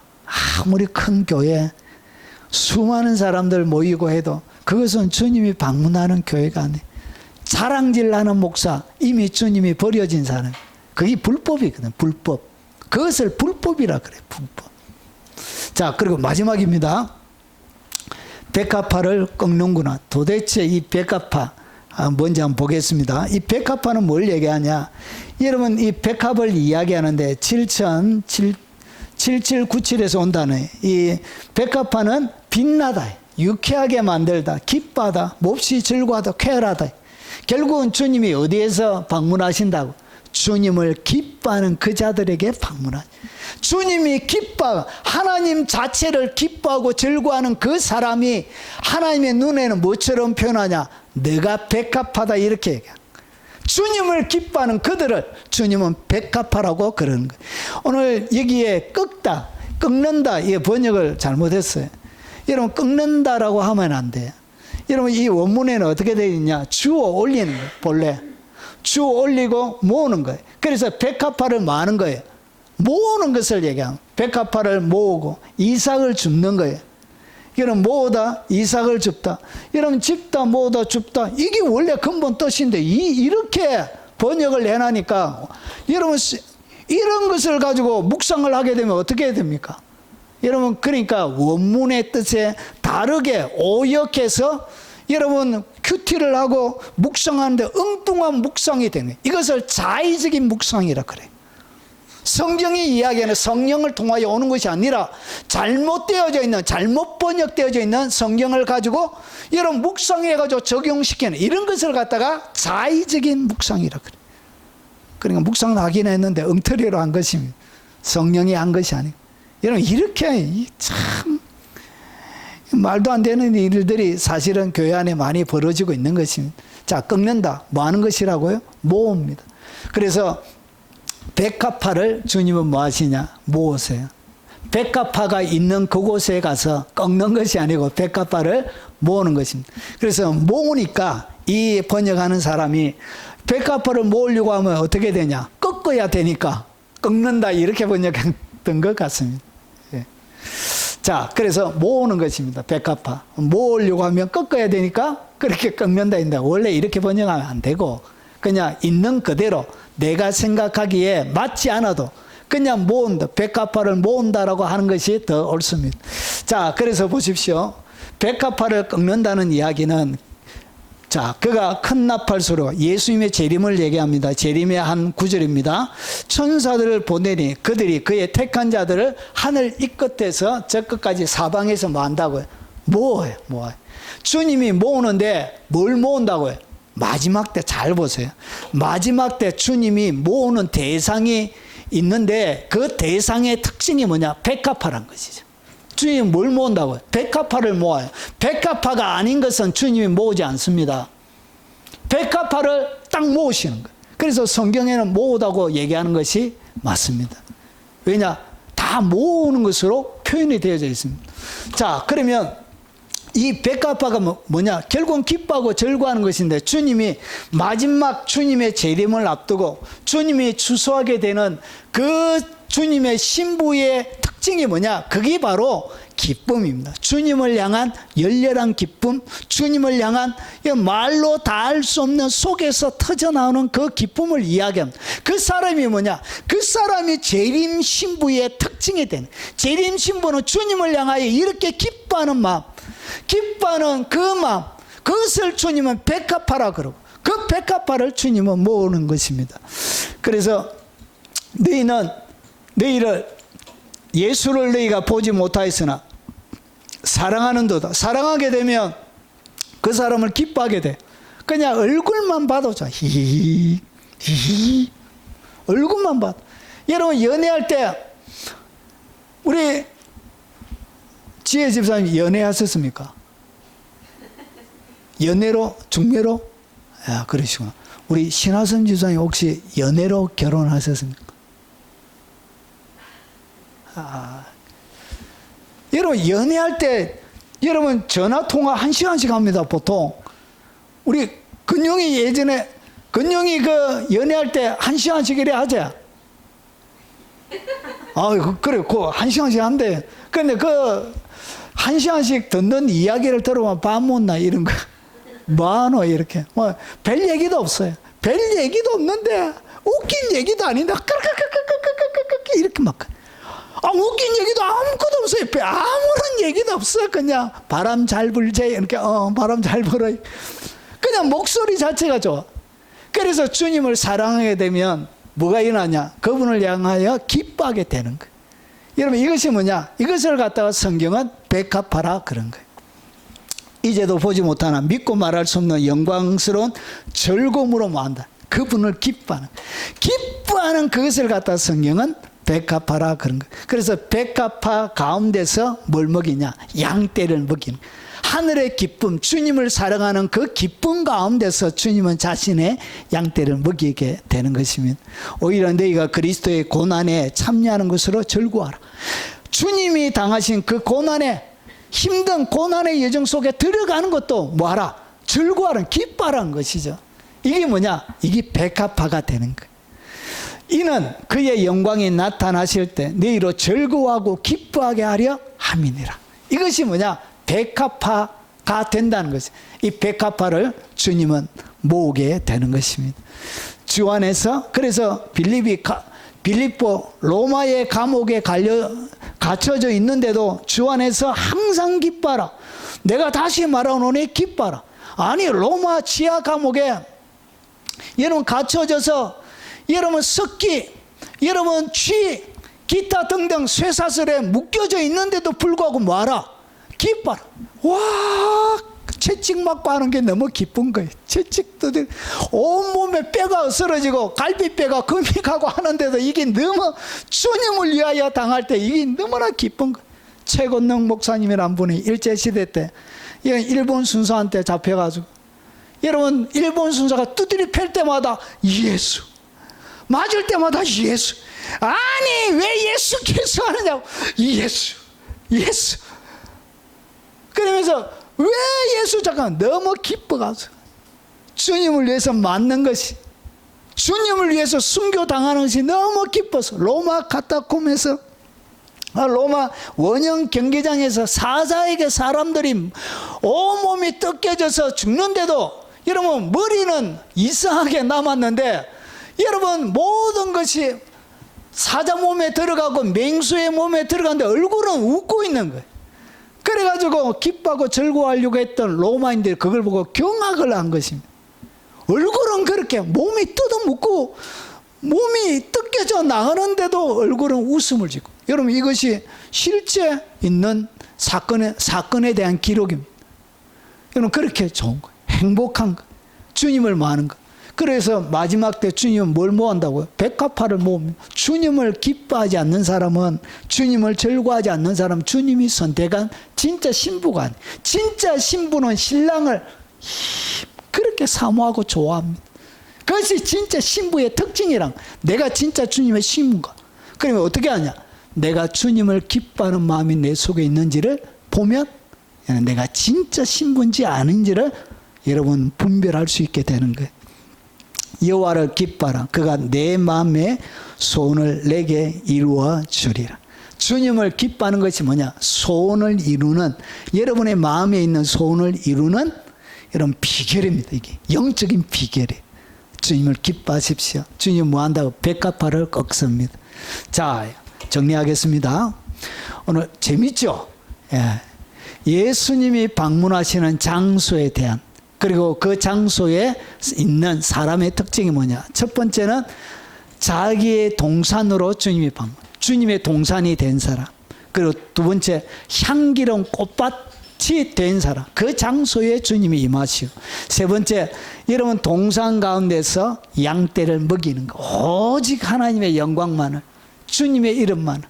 아무리 큰 교회 수많은 사람들 모이고 해도 그것은 주님이 방문하는 교회가 아니에요. 자랑질하는 목사, 이미 주님이 버려진 사람, 그게 불법이거든. 불법. 그것을 불법이라 그래. 불법. 자, 그리고 마지막입니다. 백합화를 꺾는구나. 도대체 이 백합화 뭔지 한번 보겠습니다. 이 백합화는 뭘 얘기하냐? 여러분 이 백합을 이야기하는데 7천 7797에서 온다는 이 백합화는 빛나다, 유쾌하게 만들다, 기뻐하다, 몹시 즐거워하다, 쾌활하다. 결국은 주님이 어디에서 방문하신다고? 주님을 기뻐하는 그 자들에게 방문하시. 주님이 기뻐, 하나님 자체를 기뻐하고 즐거워하는 그 사람이 하나님의 눈에는 뭐처럼 표현하냐? 내가 백합하다 이렇게 얘기해요. 주님을 기뻐하는 그들을 주님은 백합하라고 그러는 거예요. 오늘 여기에 꺾는다 이 번역을 잘못했어요. 여러분 꺾는다라고 하면 안 돼요. 여러분 이 원문에는 어떻게 되어 있냐? 주어 올리는 거예요. 본래 주어 올리고 모으는 거예요. 그래서 백합화를 뭐 하는 거예요? 모으는 것을 얘기하는 거예요. 백합화를 모으고 이삭을 줍는 거예요. 여러분 모으다 이삭을 줍다. 여러분 집다 모으다 줍다. 이게 원래 근본 뜻인데 이렇게 번역을 해놔니까 여러분 이런 것을 가지고 묵상을 하게 되면 어떻게 해야 됩니까? 여러분 그러니까 원문의 뜻에 다르게 오역해서 여러분 큐티를 하고 묵상하는데 엉뚱한 묵상이 되는 거예요. 이것을 자의적인 묵상이라 그래요. 성경이 이야기하는 성령을 통하여 오는 것이 아니라 잘못되어져 있는, 잘못 번역되어져 있는 성경을 가지고 여러분 묵상해가지고 적용시키는 이런 것을 갖다가 자의적인 묵상이라 그래요. 그러니까 묵상을 하긴 했는데 엉터리로 한 것입니다. 성령이 한 것이 아니고. 여러분 이렇게 참 말도 안 되는 일들이 사실은 교회 안에 많이 벌어지고 있는 것입니다. 자, 꺾는다. 뭐 하는 것이라고요? 모읍니다. 그래서 백합화를 주님은 뭐 하시냐? 모으세요. 백합화가 있는 그곳에 가서 꺾는 것이 아니고 백합화를 모으는 것입니다. 그래서 모으니까 이 번역하는 사람이 백합화를 모으려고 하면 어떻게 되냐? 꺾어야 되니까 꺾는다 이렇게 번역했던 것 같습니다. 예. 자, 그래서 모으는 것입니다. 백합화. 모으려고 하면 꺾어야 되니까 그렇게 꺾는다인데 원래 이렇게 번역하면 안 되고 그냥 있는 그대로 내가 생각하기에 맞지 않아도 그냥 모은다. 백합화를 모은다라고 하는 것이 더 옳습니다. 자, 그래서 보십시오. 백합화를 꺾는다는 이야기는 자, 그가 큰 나팔소리와 예수님의 재림을 얘기합니다. 재림의 한 구절입니다. 천사들을 보내니 그들이 그의 택한 자들을 하늘 이 끝에서 저 끝까지 사방에서 뭐 한다고요? 모아요. 주님이 모으는데 뭘 모은다고요? 마지막 때 잘 보세요. 마지막 때 주님이 모으는 대상이 있는데 그 대상의 특징이 뭐냐? 백합화란 것이죠. 주님이 뭘 모은다고요? 백합화를 모아요. 백합화가 아닌 것은 주님이 모으지 않습니다. 백합화를 딱 모으시는 거예요. 그래서 성경에는 모으다고 얘기하는 것이 맞습니다. 왜냐? 다 모으는 것으로 표현이 되어져 있습니다. 자, 그러면 이 백합화가 뭐냐? 결국은 기뻐하고 즐거워하는 것인데 주님이 마지막 주님의 재림을 앞두고 주님이 추수하게 되는 그 주님의 신부의 특징이 뭐냐? 그게 바로 기쁨입니다. 주님을 향한 열렬한 기쁨, 주님을 향한 말로 다 알 수 없는 속에서 터져나오는 그 기쁨을 이야기합니다. 그 사람이 뭐냐? 그 사람이 재림 신부의 특징이 되는, 재림 신부는 주님을 향하여 이렇게 기뻐하는 마음, 기뻐하는 그 마음, 그것을 주님은 백합화라 그러고 그 백합화를 주님은 모으는 것입니다. 그래서 너희를 예수를 너희가 보지 못하였으나 사랑하는도다. 사랑하게 되면 그 사람을 기뻐하게 돼. 그냥 얼굴만 봐도 좋아. 히히히 얼굴만 봐도. 여러분 연애할 때 우리 지혜 집사님 연애하셨습니까? 연애로? 중매로? 야, 그러시구나. 우리 신하선 집사님 혹시 연애로 결혼하셨습니까? 여러분 연애할 때 여러분 전화 통화 1시간씩 합니다. 보통 우리 근용이 예전에 근용이 그 연애할 때 1시간씩 이래 하자. 그래 그 1시간씩 한대. 근데 그 1시간씩 듣는 이야기를 들으면 밥 못나 이런 거 뭐하노 이렇게 뭐 별 얘기도 없어요. 별 얘기도 없는데 웃긴 얘기도 아닌데 이렇게 막 웃긴 얘기도 아무것도 없어요. 아무런 얘기도 없어. 그냥 바람 잘 불제 이렇게 바람 잘 불어. 그냥 목소리 자체가 좋아. 그래서 주님을 사랑하게 되면 뭐가 일어나냐? 그분을 향하여 기뻐하게 되는 거예요. 여러분 이것이 뭐냐? 이것을 갖다가 성경은 백합화라 그런 거예요. 이제도 보지 못하나 믿고 말할 수 없는 영광스러운 즐거움으로 모한다. 그분을 기뻐하는 그것을 갖다 성경은 백합화라 그런 거예요. 그래서 백합화 가운데서 뭘 먹이냐? 양떼를 먹이는 거예요. 하늘의 기쁨, 주님을 사랑하는 그 기쁨 가운데서 주님은 자신의 양떼를 먹이게 되는 것입니다. 오히려 너희가 그리스도의 고난에 참여하는 것으로 즐거워하라. 주님이 당하신 그 고난에, 힘든 고난의 여정 속에 들어가는 것도 뭐하라? 즐거워하라, 기뻐하라는 것이죠. 이게 뭐냐? 이게 백합화가 되는 거예요. 이는 그의 영광이 나타나실 때 너희로 즐거워하고 기뻐하게 하려 함이니라. 이것이 뭐냐? 백합화가 된다는 것이. 이 백합화를 주님은 모으게 되는 것입니다. 주 안에서, 그래서 빌립보 로마의 감옥에 갇혀져 있는데도 주 안에서 항상 기뻐하라. 내가 다시 말하노니 기뻐하라. 아니, 로마 지하 감옥에 여러분 갇혀져서 여러분 석기, 여러분 쥐, 기타 등등 쇠사슬에 묶여져 있는데도 불구하고 뭐하라? 기뻐라. 와, 채찍 맞고 하는 게 너무 기쁜 거예요. 채찍도 온몸에 뼈가 쓰러지고 갈비뼈가 금이 가고 하는데도 이게 너무 주님을 위하여 당할 때 이게 너무나 기쁜 거예요. 최건능 목사님이라는 분이 일제시대 때 일본 순사한테 잡혀가지고, 여러분 일본 순사가 두드리 팰 때마다 예수, 맞을 때마다 예수, 아니 왜 예수께서 하느냐고, 예수. 그러면서 왜 예수, 잠깐 너무 기뻐가지고 주님을 위해서 맞는 것이, 주님을 위해서 순교당하는 것이 너무 기뻐서 로마 카타콤에서, 로마 원형 경기장에서 사자에게 사람들이 온몸이 뜯겨져서 죽는데도 여러분 머리는 이상하게 남았는데, 여러분 모든 것이 사자 몸에 들어가고 맹수의 몸에 들어가는데 얼굴은 웃고 있는 거예요. 그래가지고 기뻐하고 즐거워하려고 했던 로마인들이 그걸 보고 경악을 한 것입니다. 얼굴은 그렇게 몸이 뜯어먹고 몸이 뜯겨져 나가는데도 얼굴은 웃음을 짓고. 여러분 이것이 실제 있는 사건에 대한 기록입니다. 여러분 그렇게 좋은 거예요. 행복한 거, 주님을 모으는 거. 그래서 마지막 때 주님은 뭘 모은다고요? 백합화를 모읍니다. 주님을 기뻐하지 않는 사람은, 주님을 즐거워하지 않는 사람은 주님이 선택한 진짜 신부가 아니에요. 진짜 신부는 신랑을 그렇게 사모하고 좋아합니다. 그것이 진짜 신부의 특징이랑, 내가 진짜 주님의 신부인가. 그러면 어떻게 하냐? 내가 주님을 기뻐하는 마음이 내 속에 있는지를 보면 내가 진짜 신부인지 아닌지를 여러분 분별할 수 있게 되는 거예요. 여호와를 기뻐하라. 그가 내 마음의 소원을 내게 이루어 주리라. 주님을 기뻐하는 것이 뭐냐? 소원을 이루는, 여러분의 마음에 있는 소원을 이루는 이런 비결입니다. 이게 영적인 비결이에요. 주님을 기뻐하십시오. 주님 뭐 한다고? 백합화를 꺾습니다. 자, 정리하겠습니다. 오늘 재밌죠? 예수님이 방문하시는 장소에 대한, 그리고 그 장소에 있는 사람의 특징이 뭐냐? 첫 번째는 자기의 동산으로 주님이 방문, 주님의 동산이 된 사람. 그리고 두 번째, 향기로운 꽃밭이 된 사람. 그 장소에 주님이 임하시고. 세 번째, 여러분 동산 가운데서 양떼를 먹이는 거. 오직 하나님의 영광만을, 주님의 이름만을.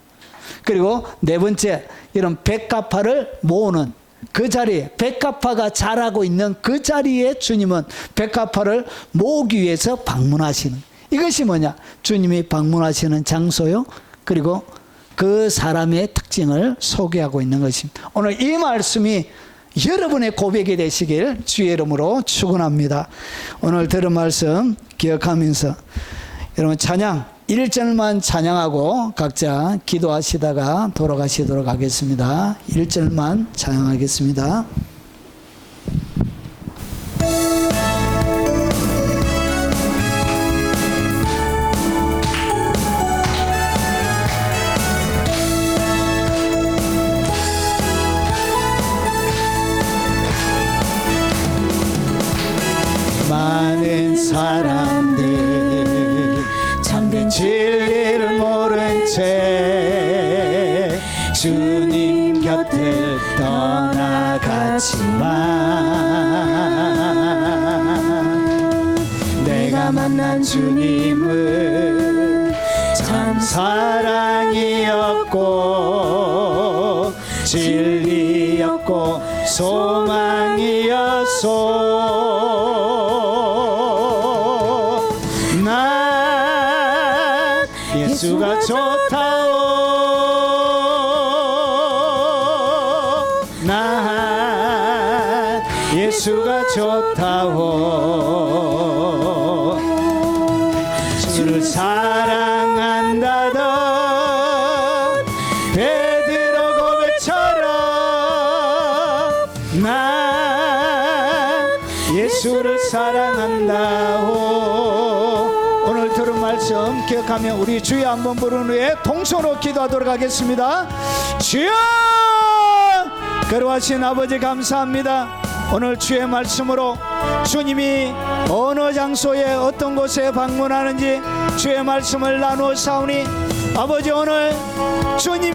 그리고 네 번째, 이런 백합화를 모으는 그 자리에, 백합화가 자라고 있는 그 자리에 주님은 백합화를 모으기 위해서 방문하시는, 이것이 뭐냐? 주님이 방문하시는 장소요. 그리고 그 사람의 특징을 소개하고 있는 것입니다. 오늘 이 말씀이 여러분의 고백이 되시길 주의 이름으로 축원합니다. 오늘 들은 말씀 기억하면서 여러분 찬양 1절만 찬양하고 각자 기도하시다가 돌아가시도록 하겠습니다. 1절만 찬양하겠습니다. 많은 사람들 참된 진리를 모른 채 내가 만난 주님은 참 사랑이었고 진리였고 소망이었소. 난 예수가 좋다오. 난 예수가 좋다오. 주를 사랑한다던 베드로 고백처럼 난 예수를 사랑한다오. 오늘 들은 말씀 기억하며 우리 주여 한번 부른 후에 동서로 기도하도록 하겠습니다. 주여! 거룩하신 아버지 감사합니다. 오늘 주의 말씀으로 주님이 어느 장소에 어떤 곳에 방문하는지 주의 말씀을 나누어 사오니 아버지 오늘 주님이